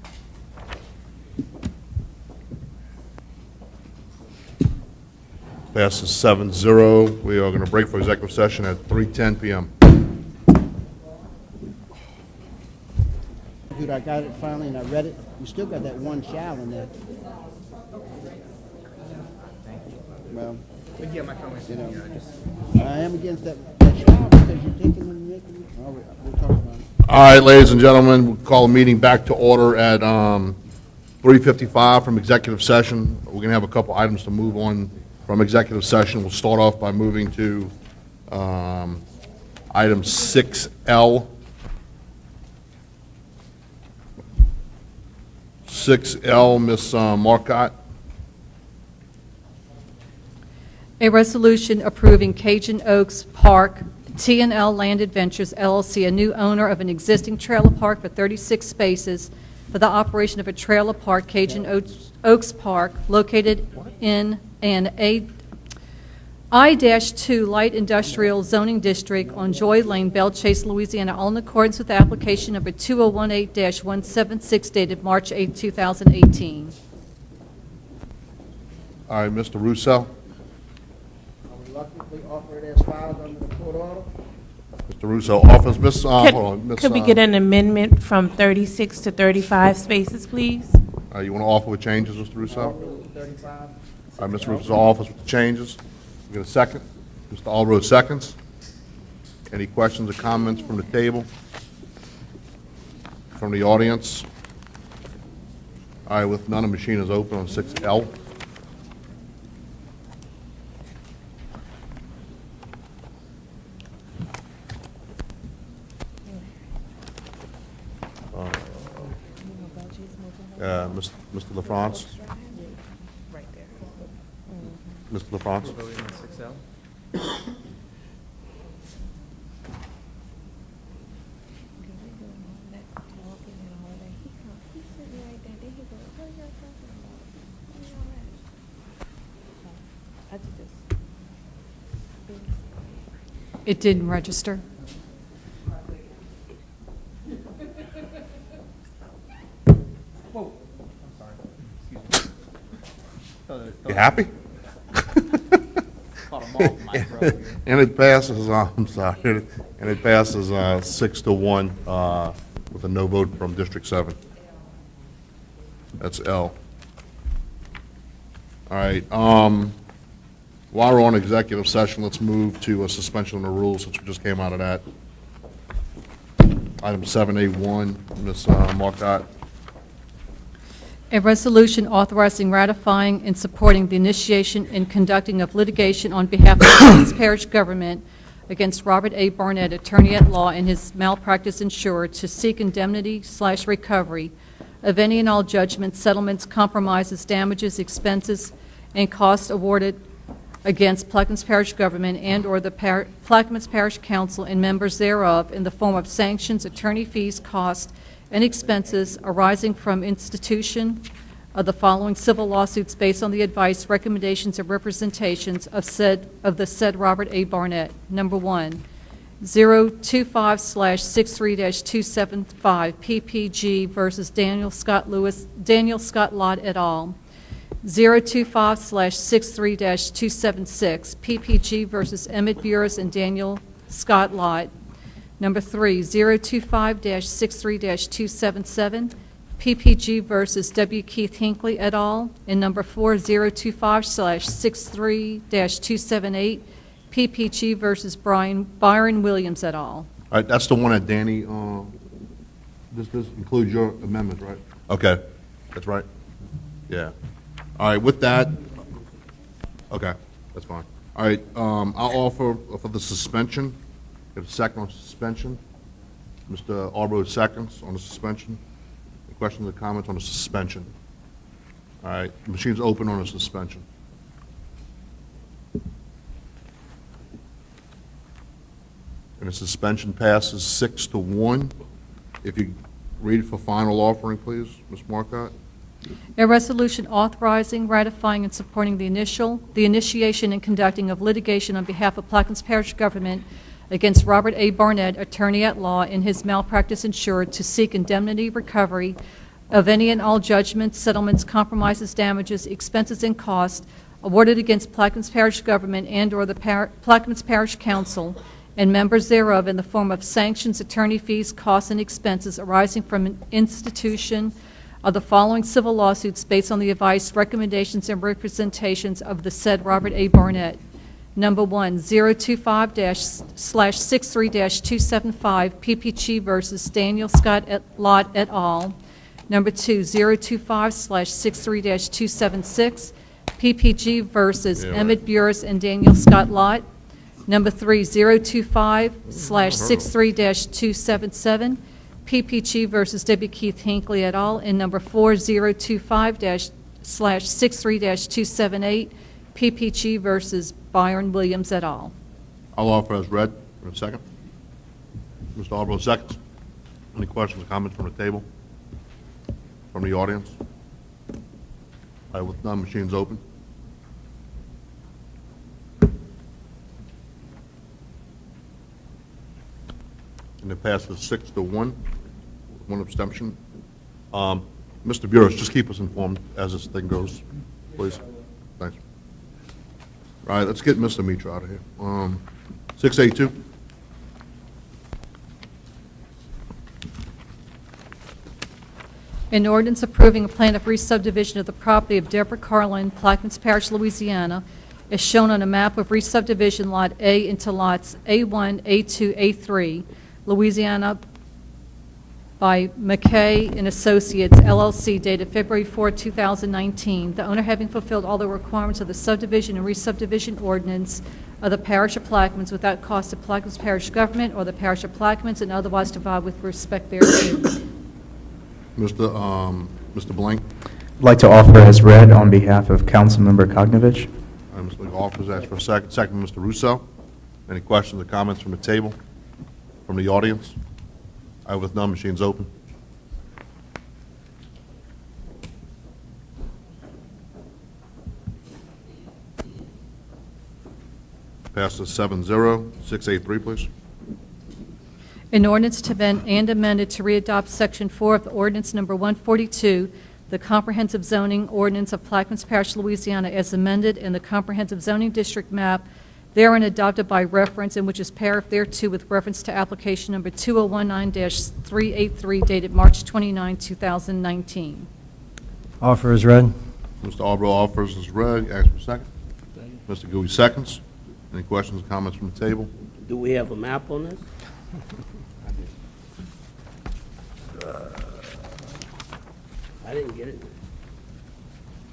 Passes 7-0. We are going to break for executive session at 3:10 p.m. Dude, I got it finally and I read it. You still got that one shall in there. Well, Yeah, my phone was you know, I am against that shall because you're taking and making it. Oh, we'll talk about it. All right, ladies and gentlemen, we'll call the meeting back to order at 3:55 from executive session. We're going to have a couple items to move on from executive session. We'll start off by moving to item 6L. 6L, Ms. Marcotte. A resolution approving Cajun Oaks Park T&L Land Adventures LLC, a new owner of an existing trailer park for 36 spaces for the operation of a trailer park, Cajun Oaks Park, located in an I-2 Light Industrial Zoning District on Joy Lane, Belle Chase, Louisiana, all in accordance with application number 2018-176 dated March 8, 2018. All right, Mr. Russo. I reluctantly offer it as filed under the court order. Mr. Russo offers, Ms. hold on, Ms. Could we get an amendment from 36 to 35 spaces, please? You want to offer with changes, Mr. Russo? 35. All right, Mr. Russo offers with the changes. We get a second. Mr. Allroad seconds. Any questions or comments from the table? From the audience? All right, with none, the machine is open on 6L. Mr. LaFrance? Mr. LaFrance? It didn't register. You happy? And it passes, I'm sorry, and it passes 6-1 with a no vote from District 7. That's L. All right, while we're on executive session, let's move to a suspension of the rules since we just came out of that. Item 7A1, Ms. Marcotte. A resolution authorizing, ratifying, and supporting the initiation and conducting of litigation on behalf of the Plaquemines Parish Government against Robert A. Barnett, attorney at law, and his malpractice insurer to seek indemnity/recovery of any and all judgments, settlements, compromises, damages, expenses, and costs awarded against Plaquemines Parish government and/or the Plaquemines Parish Council and members thereof in the form of sanctions, attorney fees, costs, and expenses arising from institution of the following civil lawsuits based on the advice, recommendations, and representations of the said Robert A. Barnett. Number one, 025/63-275 PPG versus Daniel Scott Lott et al. 025/63-276 PPG versus Emmett Burris and Daniel Scott Lott. Number three, 025-63-277 PPG versus W. Keith Hinckley et al. And number four, 025/63-278 PPG versus Byron Williams et al. All right, that's the one that Danny, this includes your amendment, right? Okay, that's right. Yeah. All right, with that, okay, that's fine. All right, I'll offer for the suspension. Get a second on suspension. Mr. Arbro seconds on the suspension. Any questions or comments on the suspension? All right, the machine's open on the suspension. And the suspension passes 6-1. If you read it for final offering, please, Ms. Marcotte. A resolution authorizing, ratifying, and supporting the initiation and conducting of litigation on behalf of Plaquemines Parish government against Robert A. Barnett, attorney at law, and his malpractice insured to seek indemnity recovery of any and all judgments, settlements, compromises, damages, expenses, and costs awarded against Plaquemines Parish government and/or the Plaquemines Parish Council and members thereof in the form of sanctions, attorney fees, costs, and expenses arising from an institution of the following civil lawsuits based on the advice, recommendations, and representations of the said Robert A. Barnett. Number one, 025/63-275 PPG versus Daniel Scott Lott et al. Number two, 025/63-276 PPG versus Emmett Burris and Daniel Scott Lott. Number three, 025/63-277 PPG versus W. Keith Hinckley et al. And number four, 025/63-278 PPG versus Byron Williams et al. I'll offer as read. In a second. Mr. Arbro seconds. Any questions or comments from the table? From the audience? All right, with none, machine's open. And it passes 6-1, one abstention. Mr. Burris, just keep us informed as this thing goes, please. Thanks. All right, let's get Mr. Mitra out of here. 682. An ordinance approving a plan of re-subdivision of the property of Deborah Carlin, Plaquemines Parish, Louisiana, as shown on a map of re-subdivision Lot A into lots A1, A2, A3, Louisiana, by McKay and Associates, LLC, dated February 4, 2019, the owner having fulfilled all the requirements of the subdivision and re-subdivision ordinance of the parish of Plaquemines without cost to Plaquemines Parish government or the parish of Plaquemines, and otherwise divide with respect thereto. Mr. Blank. I'd like to offer as read on behalf of Councilmember Kognovich. Mr. Offers asked for a second. Second, Mr. Russo. Any questions or comments from the table, from the audience? All right, with none, machine's open. Passes 7-0. 683, please. An ordinance to amend and amended to readopt Section 4 of the ordinance number 142, the comprehensive zoning ordinance of Plaquemines Parish, Louisiana, as amended in the comprehensive zoning district map therein adopted by reference and which is paraphrased thereto with reference to application number 2019-383 dated March 29, 2019. Offer is read. Mr. Arbro offers is read. Ask for a second. Mr. Gouy seconds. Any questions or comments from the table? Do we have a map on this? I didn't get it.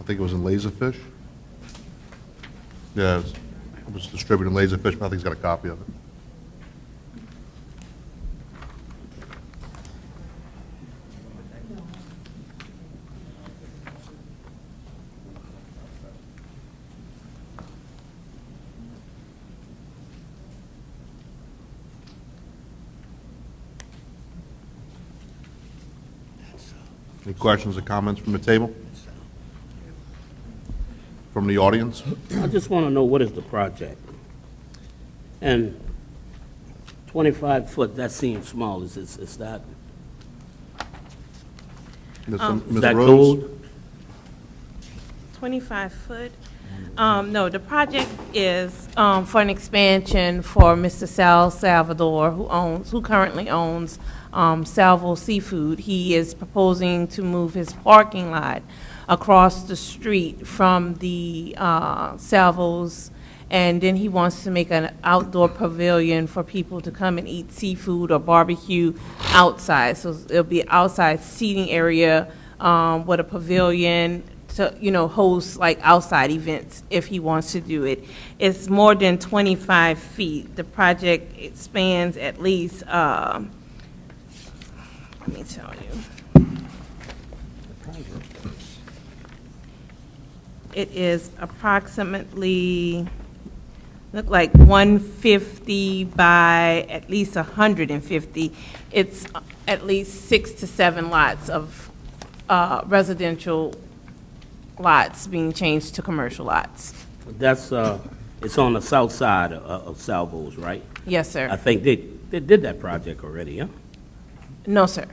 I think it was in Laserfish. Yeah, it was distributed in Laserfish, but I think he's got a copy of it. Any questions or comments from the table? From the audience? I just want to know, what is the project? And 25 foot, that seems small. Is that, Ms. is that Rhodes? code? 25 foot? No, the project is for an expansion for Mr. Sal Salvador, who currently owns Salvo Seafood. He is proposing to move his parking lot across the street from the Salvos, and then he wants to make an outdoor pavilion for people to come and eat seafood or barbecue outside. So it'll be outside seating area with a pavilion to, host like outside events if he wants to do it. It's more than 25 feet. The project expands at least, let me tell you. It is approximately, look like 150 by at least 150. It's at least 6 to 7 lots of residential lots being changed to commercial lots. That's, it's on the south side of Salvo's, right? Yes, sir. I think they did that project already, huh? No, sir.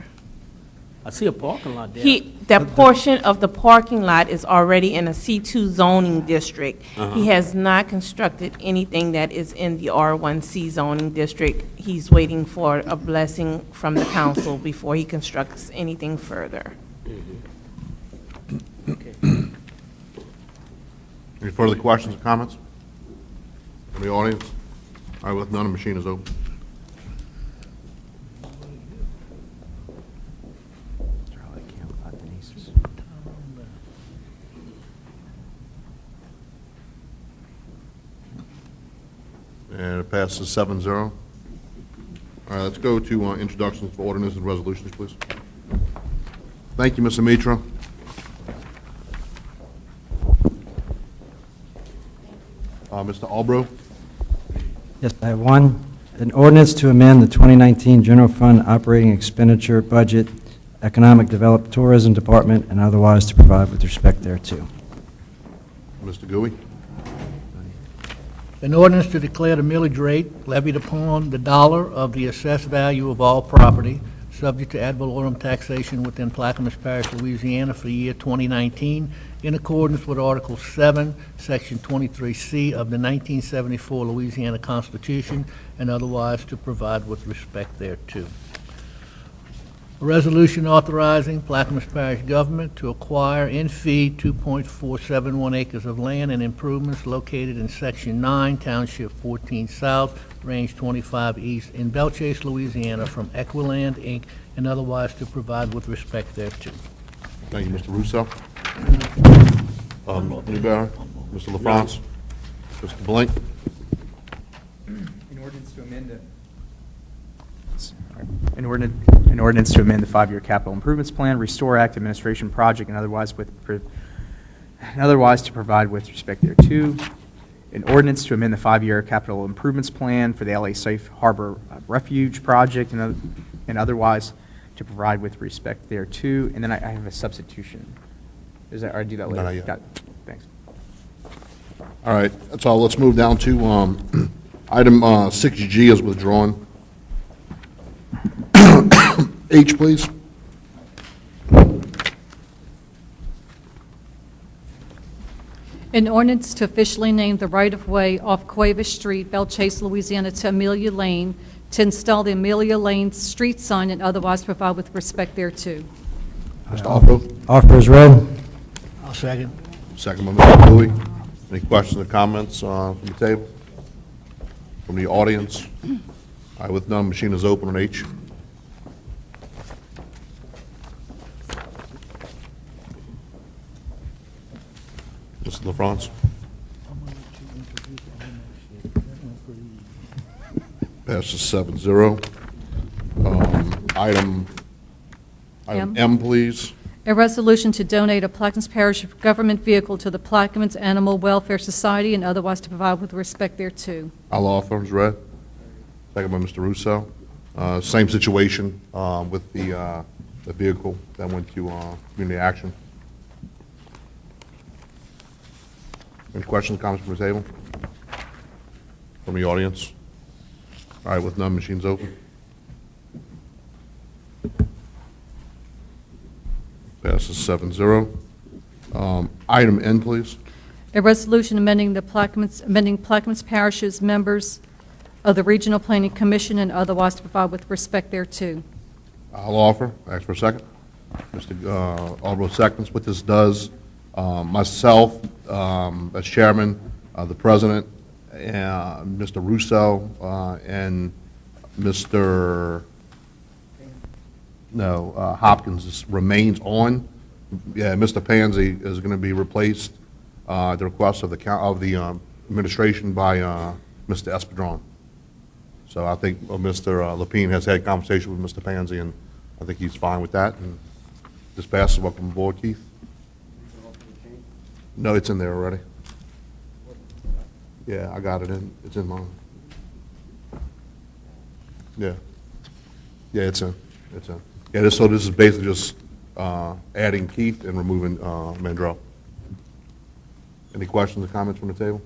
I see a parking lot there. That portion of the parking lot is already in a C2 zoning district. He has not constructed anything that is in the R1C zoning district. He's waiting for a blessing from the council before he constructs anything further. Any further questions or comments from the audience? All right, with none, the machine is open. And it passes 7-0. All right, let's go to introductions for ordinances and resolutions, please. Thank you, Mr. Mitra. Mr. Albro? Yes, I have one. An ordinance to amend the 2019 General Fund Operating Expenditure Budget, Economic Development Tourism Department, and otherwise to provide with respect thereto. Mr. Gui? An ordinance to declare the millage rate levied upon the dollar of the assessed value of all property, subject to ad valorem taxation within Plaquemines Parish, Louisiana for the year 2019, in accordance with Article 7, Section 23C of the 1974 Louisiana Constitution, and otherwise to provide with respect thereto. A resolution authorizing Plaquemines Parish government to acquire in fee 2.471 acres of land and improvements located in Section 9, Township 14 South, Range 25 East, in Belchase, Louisiana, from Equiland, Inc., and otherwise to provide with respect thereto. Thank you, Mr. Russo. Newberry? Mr. LaFrance? Mr. Blank? An ordinance to amend An ordinance to amend the 5-year capital improvements plan, Restore Act administration project, and otherwise to provide with respect thereto. An ordinance to amend the 5-year capital improvements plan for the LA Safe Harbor Refuge project, and otherwise to provide with respect thereto. And then I have a substitution. Is that, or I do that later? No, not yet. Got it. Thanks. All right, that's all. Let's move down to item 6G is withdrawn. H, please. An ordinance to officially name the right-of-way off Cuevas Street, Belchase, Louisiana, to Amelia Lane, to install the Amelia Lane street sign and otherwise provide with respect thereto. Mr. Alford? Offer is read. I'll second. Second by Mr. Bowie. Any questions or comments from the table? From the audience? All right, with none, machine is open on H. Mr. LaFrance? Passes 7-0. Item M, please. A resolution to donate a Plaquemines Parish government vehicle to the Plaquemines Animal Welfare Society and otherwise to provide with respect thereto. All law firms read. Second by Mr. Russo. Same situation with the the vehicle that went to community action. Any questions, comments from the table? From the audience? All right, with none, machines open. Passes 7-0. Item N, please. A resolution amending Plaquemines Parish's members of the Regional Planning Commission and otherwise to provide with respect thereto. I'll offer. Ask for a second. Mr. Albo seconds. What this does, myself, as chairman, the president, Mr. Russo, and Mr. Hopkins remains on. Yeah, Mr. Pansy is going to be replaced at the request of the administration by Mr. Espadron. So I think Mr. Lapine has had conversation with Mr. Pansy, and I think he's fine with that. And this passes. Welcome aboard, Keith. No, it's in there already. Yeah, I got it in. It's in mine. Yeah. Yeah, it's in. It's in. Yeah, so this is basically just adding Keith and removing Mandrell. Any questions or comments from the table?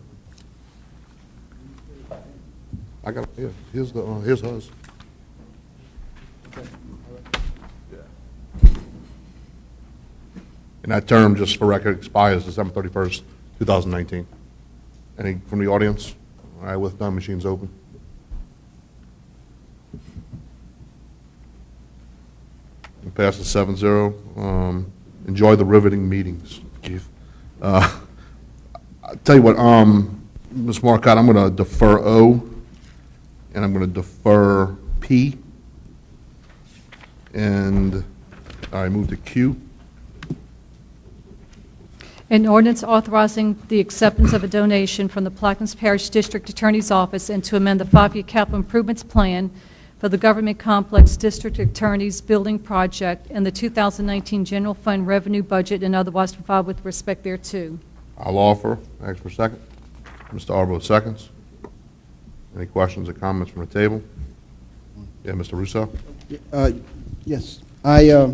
I got, yeah, here's hers. And that term, just for record, expires December 31st, 2019. Any from the audience? All right, with none, machines open. It passes 7-0. Enjoy the riveting meetings, Keith. I'll tell you what, Ms. Marcotte, I'm going to defer O, and I'm going to defer P, and I move to Q. An ordinance authorizing the acceptance of a donation from the Plaquemines Parish District Attorney's Office and to amend the 5-year capital improvements plan for the Government Complex District Attorney's Building Project and the 2019 General Fund Revenue Budget and otherwise to provide with respect thereto. I'll offer. Ask for a second. Mr. Arbo seconds. Any questions or comments from the table? Yeah, Mr. Russo? Yes. I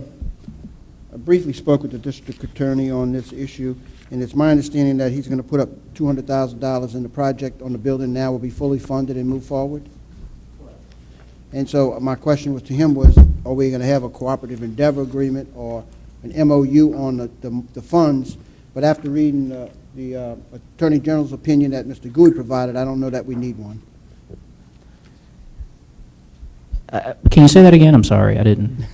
briefly spoke with the district attorney on this issue, and it's my understanding that he's going to put up $200,000 in the project on the building now will be fully funded and move forward. And so my question was to him was, are we going to have a cooperative endeavor agreement or an MOU on the funds? But after reading the Attorney General's opinion that Mr. Gouy provided, I don't know that we need one. Can you say that again? I'm sorry, I didn't.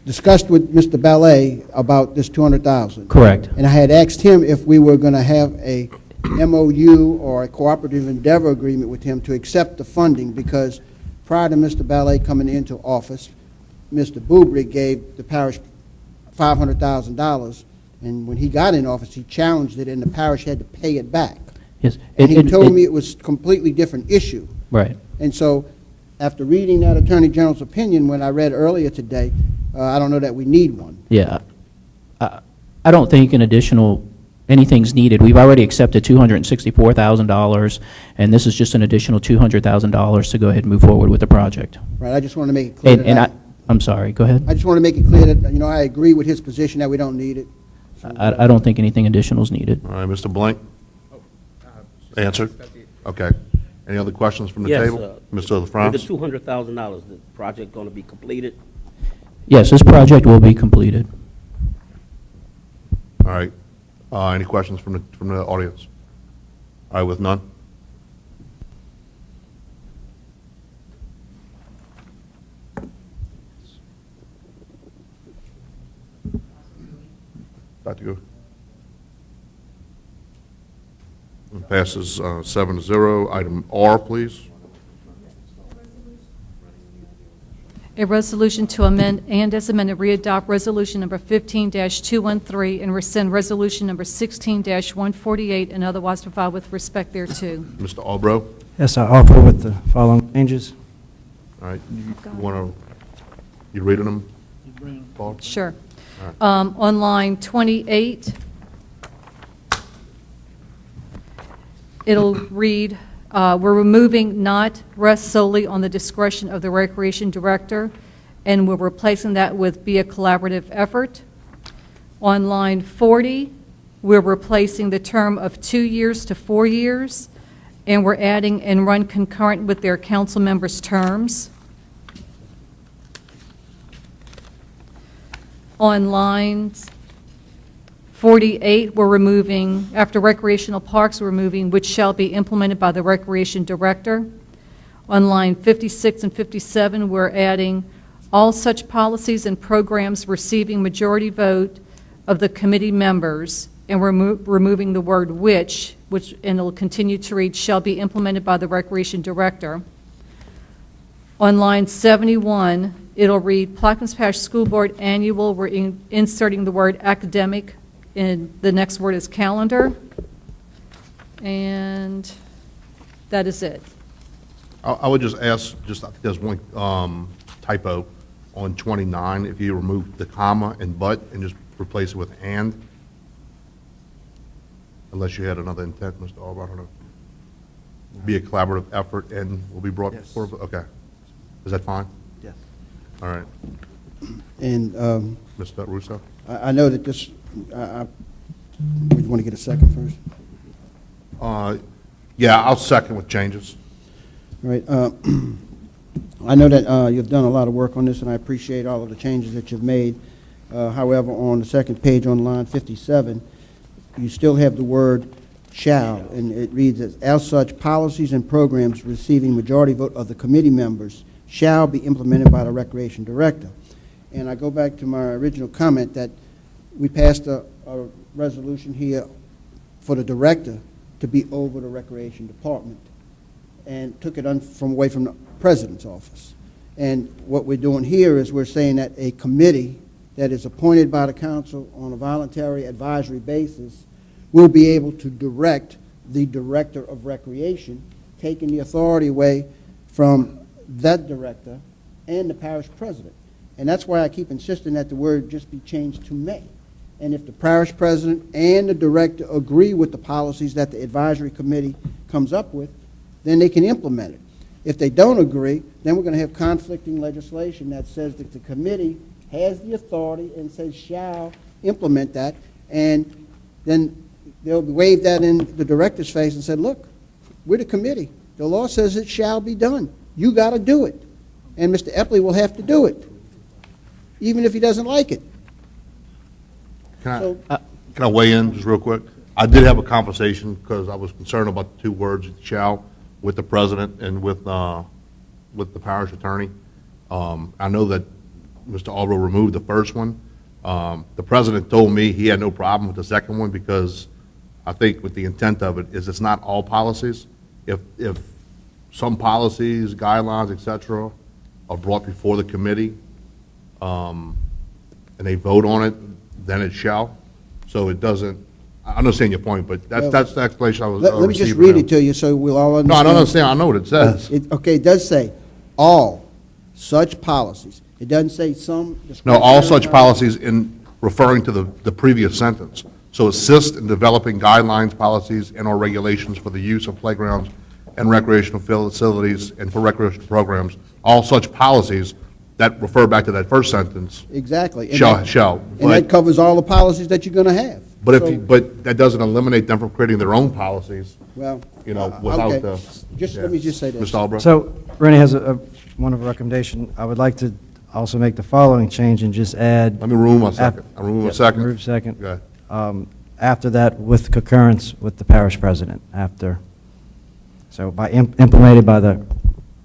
Discussed with Mr. Ballet about this $200,000. Correct. And I had asked him if we were going to have a MOU or a cooperative endeavor agreement with him to accept the funding, because prior to Mr. Ballet coming into office, Mr. Bubrig gave the parish $500,000, and when he got in office, he challenged it, and the parish had to pay it back. Yes. And he told me it was a completely different issue. Right. And so, after reading that Attorney General's opinion, when I read earlier today, I don't know that we need one. Yeah. I don't think anything's needed. We've already accepted $264,000, and this is just an additional $200,000 to go ahead and move forward with the project. Right, I just want to make it clear I'm sorry, go ahead. I just want to make it clear that, I agree with his position that we don't need it. I don't think anything additional is needed. All right, Mr. Blank? Answered? Okay. Any other questions from the Yes, table? Mr. With LaFrance? the $200,000, the project going to be completed? Yes, this project will be completed. All right. Any questions from the audience? All right, with none? Dr. Gouy? It passes 7-0. Item R, please. A resolution to amend and as amended readopt Resolution Number 15-213 and rescind Resolution Number 16-148 and otherwise provide with respect thereto. Mr. Albro? Yes, I offer with the following changes. All right. You reading them, Paul? Sure. All right. On line 28, it'll read, We're removing "not rest solely on the discretion of the Recreation Director," and we're replacing that with "be a collaborative effort." On line 40, we're replacing the term of 2 years to 4 years, and we're adding "and run concurrent with their council members' terms." On lines 48, we're removing, after recreational parks, we're removing "which shall be implemented by the Recreation Director." On line 56 and 57, we're adding "all such policies and programs receiving majority vote of the committee members," and we're removing the word which, and it'll continue to read "shall be implemented by the Recreation Director." On line 71, it'll read "Plaquemines Parish School Board Annual." We're inserting the word "academic," and the next word is "calendar." And that is it. I would just ask, I think there's one typo on 29, if you remove the comma and "but" and just replace it with "and," unless you had another intent, Mr. Albright, I don't know. Be a collaborative effort and will be brought Yes. forward, okay. Is that fine? Yes. All right. And Mr. Russo? I know that this, you want to get a second first? Yeah, I'll second with changes. All right. I know that you've done a lot of work on this, and I appreciate all of the changes that you've made. However, on the second page on line 57, you still have the word "shall," and it reads as such policies and programs receiving majority vote of the committee members shall be implemented by the Recreation Director. And I go back to my original comment that we passed a resolution here for the director to be over the Recreation Department, and took it away from the President's office. And what we're doing here is we're saying that a committee that is appointed by the council on a voluntary advisory basis will be able to direct the Director of Recreation, taking the authority away from that director and the parish president. And that's why I keep insisting that the word just be changed to "may." And if the parish president and the director agree with the policies that the advisory committee comes up with, then they can implement it. If they don't agree, then we're going to have conflicting legislation that says that the committee has the authority and says shall implement that, and then they'll wave that in the director's face and say, look, we're the committee. The law says it shall be done. You got to do it. And Mr. Epley will have to do it, even if he doesn't like it. Can I weigh in just real quick? I did have a conversation because I was concerned about the two words "shall" with the president and with the parish attorney. I know that Mr. Albright removed the first one. The president told me he had no problem with the second one because I think with the intent of it is it's not all policies. If some policies, guidelines, et cetera, are brought before the committee and they vote on it, then it shall. So it doesn't, I understand your point, but that's the explanation I was Let me just receiving read now. it to you so we'll all No, understand. I don't understand. I know what it says. Okay, it does say all such policies. It doesn't say some. No, all such discretionary policies in referring to the previous sentence. So assist in developing guidelines, policies, and/or regulations for the use of playgrounds and recreational facilities and for recreational programs. All such policies that refer back to that first sentence. Exactly. And Shall, that- shall. And that covers all the policies that you're going to have. But if So- you, but that doesn't eliminate them from creating their own policies, Well, you know, without okay. the. Let me just say this. Mr. Albright? So Rennie has one of a recommendation. I would like to also make the following change and just add. Let me remove my second. I remove my second. Remove second. Go ahead. After that, with concurrence with the parish president, after. So implemented by the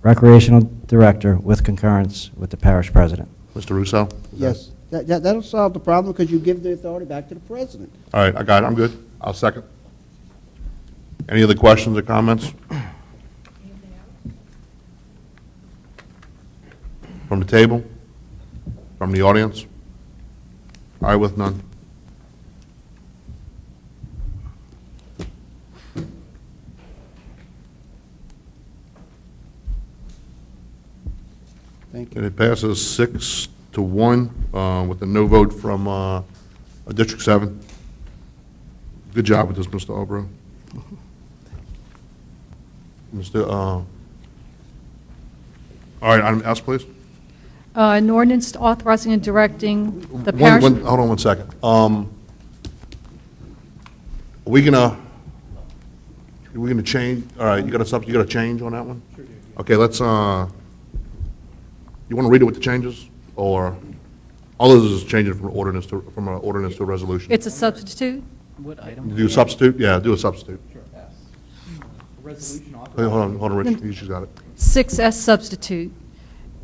recreational director with concurrence with the parish president. Mr. Russo? Yes, that'll solve the problem because you give the authority back to the president. All right, I got it. I'm good. I'll second. Any other questions or comments? From the table? From the audience? All right, with none. Thank you. And it passes 6-1 with a no vote from District 7. Good job with this, Mr. Albright. Mr., all right, item S, please. An ordinance authorizing and directing the Hold parish... on 1 second. Are we gonna change, all right, you got a change on that one? Sure do. Okay, let's, you wanna read it with the changes, or, all this is changing from an ordinance to a resolution? It's a substitute? What item? Do a substitute? Yeah, do a substitute. Sure. Resolution Hey, hold on, Rich, she's got it. 6S substitute.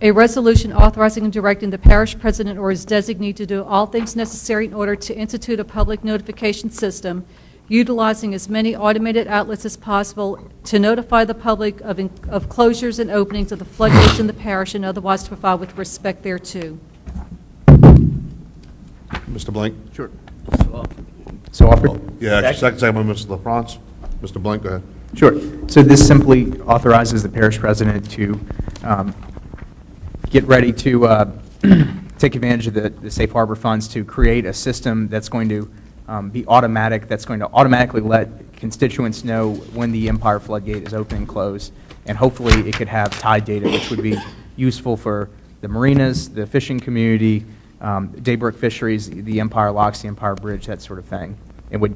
A resolution authorizing and directing the parish president or his designee to do all things necessary in order to institute a public notification system utilizing as many automated outlets as possible to notify the public of closures and openings of the floodgates in the parish and otherwise to provide with respect thereto. Mr. Blank? Sure. So offered? Yeah, second by Mr. LaFrance. Mr. Blank, go ahead. Sure. So this simply authorizes the parish president to get ready to take advantage of the safe harbor funds to create a system that's going to be automatic, that's going to automatically let constituents know when the Empire floodgate is open and closed, and hopefully it could have tide data, which would be useful for the marinas, the fishing community, Daybrook Fisheries, the Empire Locks, the Empire Bridge, that sort of thing. It would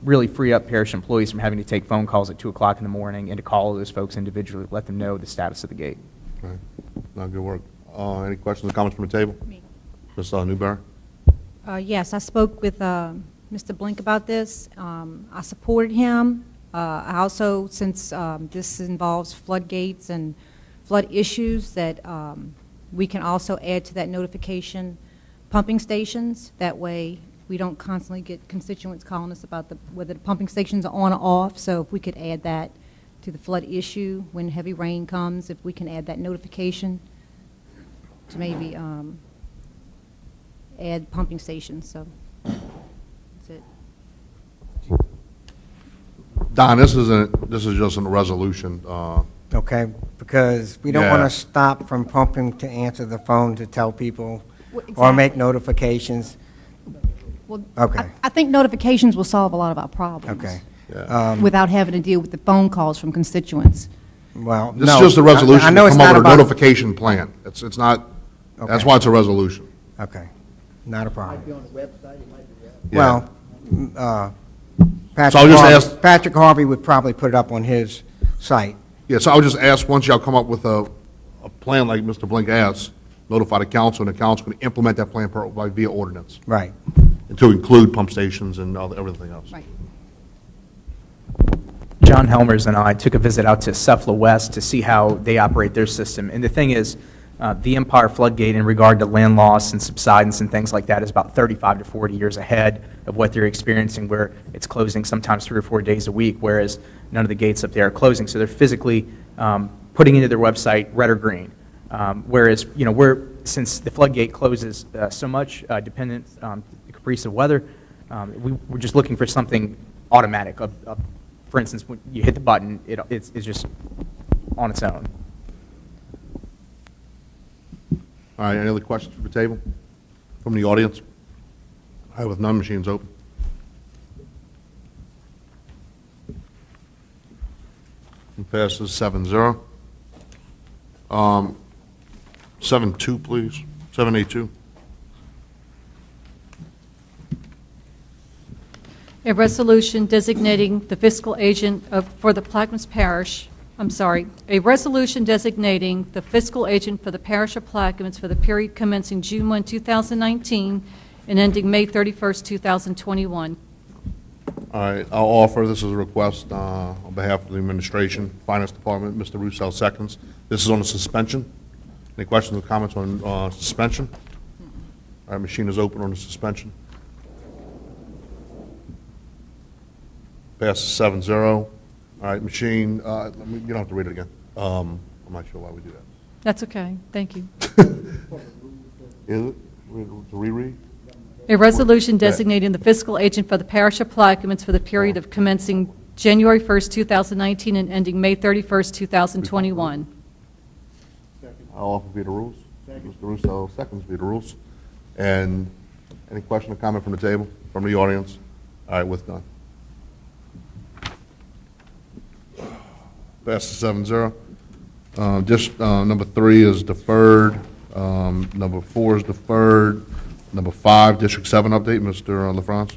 really free up parish employees from having to take phone calls at 2 o'clock in the morning and to call those folks individually, let them know the status of the gate. All right. No, good work. Any questions or comments from the table? Me. Ms. Newberry? Yes, I spoke with Mr. Blink about this. I supported him. I also, since this involves floodgates and flood issues, that we can also add to that notification pumping stations. That way, we don't constantly get constituents calling us about whether the pumping stations are on or off. So if we could add that to the flood issue when heavy rain comes, if we can add that notification to maybe add pumping stations, so that's it. Don, this is just a resolution. Okay, because we don't Yeah. want to stop from pumping to answer the phone to tell people Well, or make exactly. notifications. Well, Okay. I think notifications will solve a lot of our problems. Okay. Without having to deal with the phone calls from constituents. Well, This no. is just a resolution I to know it's come up not with a about. notification plan. It's not, that's Okay. why it's a resolution. Okay, not a problem. Yeah. Well, So Patrick I'll just Harvey- ask- Patrick Harvey would probably put it up on his site. Yeah, so I would just ask, once y'all come up with a plan like Mr. Blink asked, notify the council, and the council can implement that plan via ordinance, Right. and to include pump stations and everything else. Right. John Helmers and I took a visit out to Cephala West to see how they operate their system. And the thing is, the Empire floodgate in regard to land loss and subsidence and things like that is about 35 to 40 years ahead of what they're experiencing, where it's closing sometimes 3 or 4 days a week, whereas none of the gates up there are closing. So they're physically putting into their website red or green. Whereas, since the floodgate closes so much, dependent on the caprice of weather, we're just looking for something automatic. For instance, when you hit the button, it's just on its own. All right, any other questions from the table, from the audience? All right, with none, machines open. It passes 7-0. 7-2, please. 7A2. A resolution designating the fiscal agent for the Plaquemines Parish, a resolution designating the fiscal agent for the parish of Plaquemines for the period commencing June 1, 2019, and ending May 31st, 2021. All right, I'll offer, this is a request on behalf of the administration, finance department, Mr. Russo seconds. This is on the suspension. Any questions or comments on suspension? All right, machine is open on the suspension. Passes 7-0. All right, machine, you don't have to read it again. I'm not sure why we do that. That's okay, thank you. Is it? To reread? A resolution designating the fiscal agent for the parish of Plaquemines for the period of commencing January 1st, 2019, and ending May 31st, 2021. I'll offer via the rules. Mr. Russo seconds via the rules. And any question or comment from the table, from the audience? All right, with none. Passes 7-0. Number 3 is deferred. Number 4 is deferred. Number 5, District 7 update, Mr. LaFrance.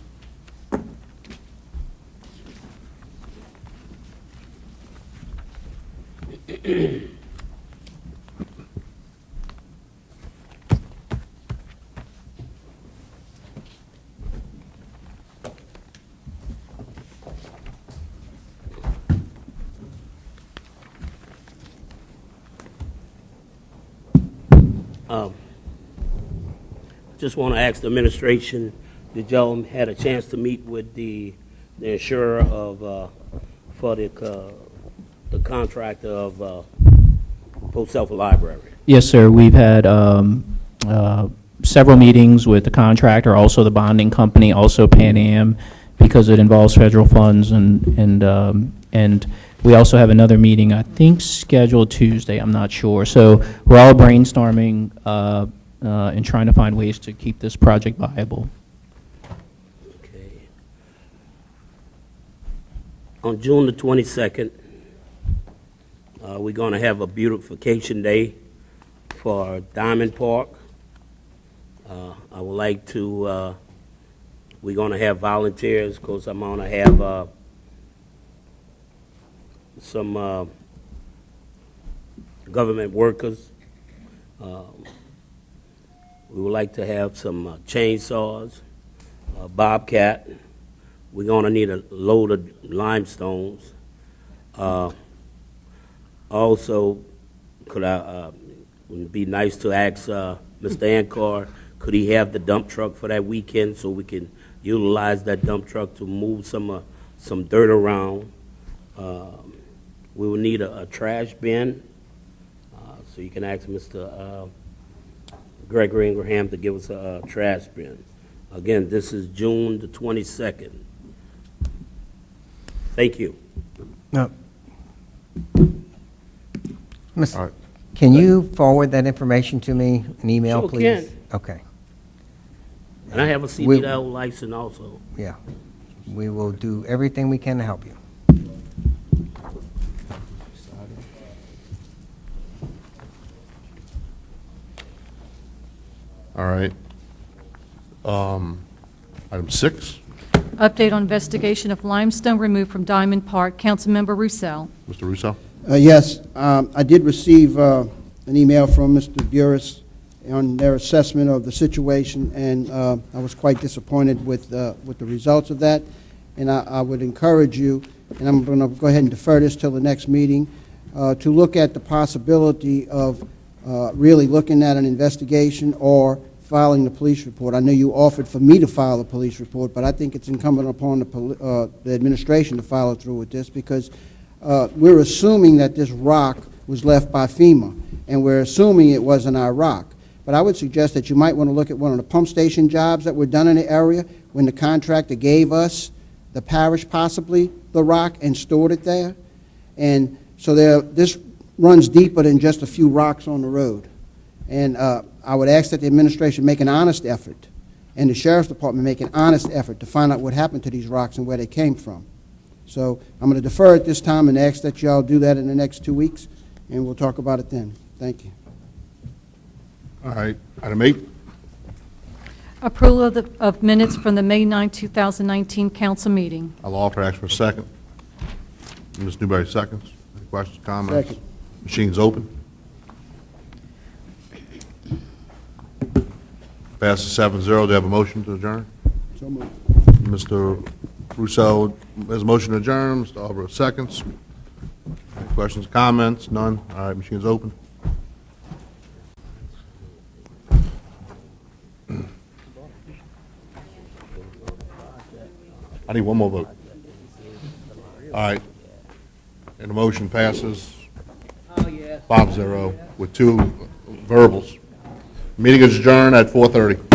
Just want to ask the administration, did y'all had a chance to meet with the insurer of, for the contractor of Post Self Library? Yes, sir. We've had several meetings with the contractor, also the bonding company, also Pan Am, because it involves federal funds, and we also have another meeting, I think scheduled Tuesday, I'm not sure. So we're all brainstorming and trying to find ways to keep this project viable. Okay. On June the 22nd, we're going to have a beautification day for Diamond Park. I would like to, we're going to have volunteers, because I'm going to have some government workers. We would like to have some chainsaws, bobcat. We're going to need a load of limestones. Also, would it be nice to ask Mr. Ankar, could he have the dump truck for that weekend so we can utilize that dump truck to move some dirt around? We will need a trash bin, so you can ask Mr. Gregory Ingraham to give us a trash bin. Again, this is June the 22nd. Thank you. No. Miss- All right. Can you forward that information to me, an email, Sure please? can. Okay, And I have a CDL license also. yeah. We will do everything we can to help you. All right. Item 6, Update on investigation of limestone removed from Diamond Park. Councilmember Roussel. Mr. Russo. Yes, I did receive an email from Mr. Burris on their assessment of the situation, and I was quite disappointed with the results of that. And I would encourage you, and I'm going to go ahead and defer this till the next meeting, to look at the possibility of really looking at an investigation or filing the police report. I know you offered for me to file a police report, but I think it's incumbent upon the administration to follow through with this, because we're assuming that this rock was left by FEMA, and we're assuming it wasn't our rock. But I would suggest that you might want to look at one of the pump station jobs that were done in the area when the contractor gave us, the parish possibly, the rock and stored it there. And so this runs deeper than just a few rocks on the road. And I would ask that the administration make an honest effort, and the sheriff's department make an honest effort to find out what happened to these rocks and where they came from. So I'm going to defer at this time and ask that y'all do that in the next 2 weeks, and we'll talk about it then. Thank you. All right. Item 8, Approval of minutes from the May 9, 2019 council meeting. I'll offer, ask for a second. Ms. Newberry seconds. Any questions, comments? Second. Machine's open. Passes 7-0. Do you have a motion to adjourn? So moved. Mr. Russo has a motion to adjourn. Mr. Albert seconds. Any questions, comments? None? All right, machine's open. I need one more vote. All right. And the motion passes 5-0 with 2 verbals. Meeting is adjourned at 4:30.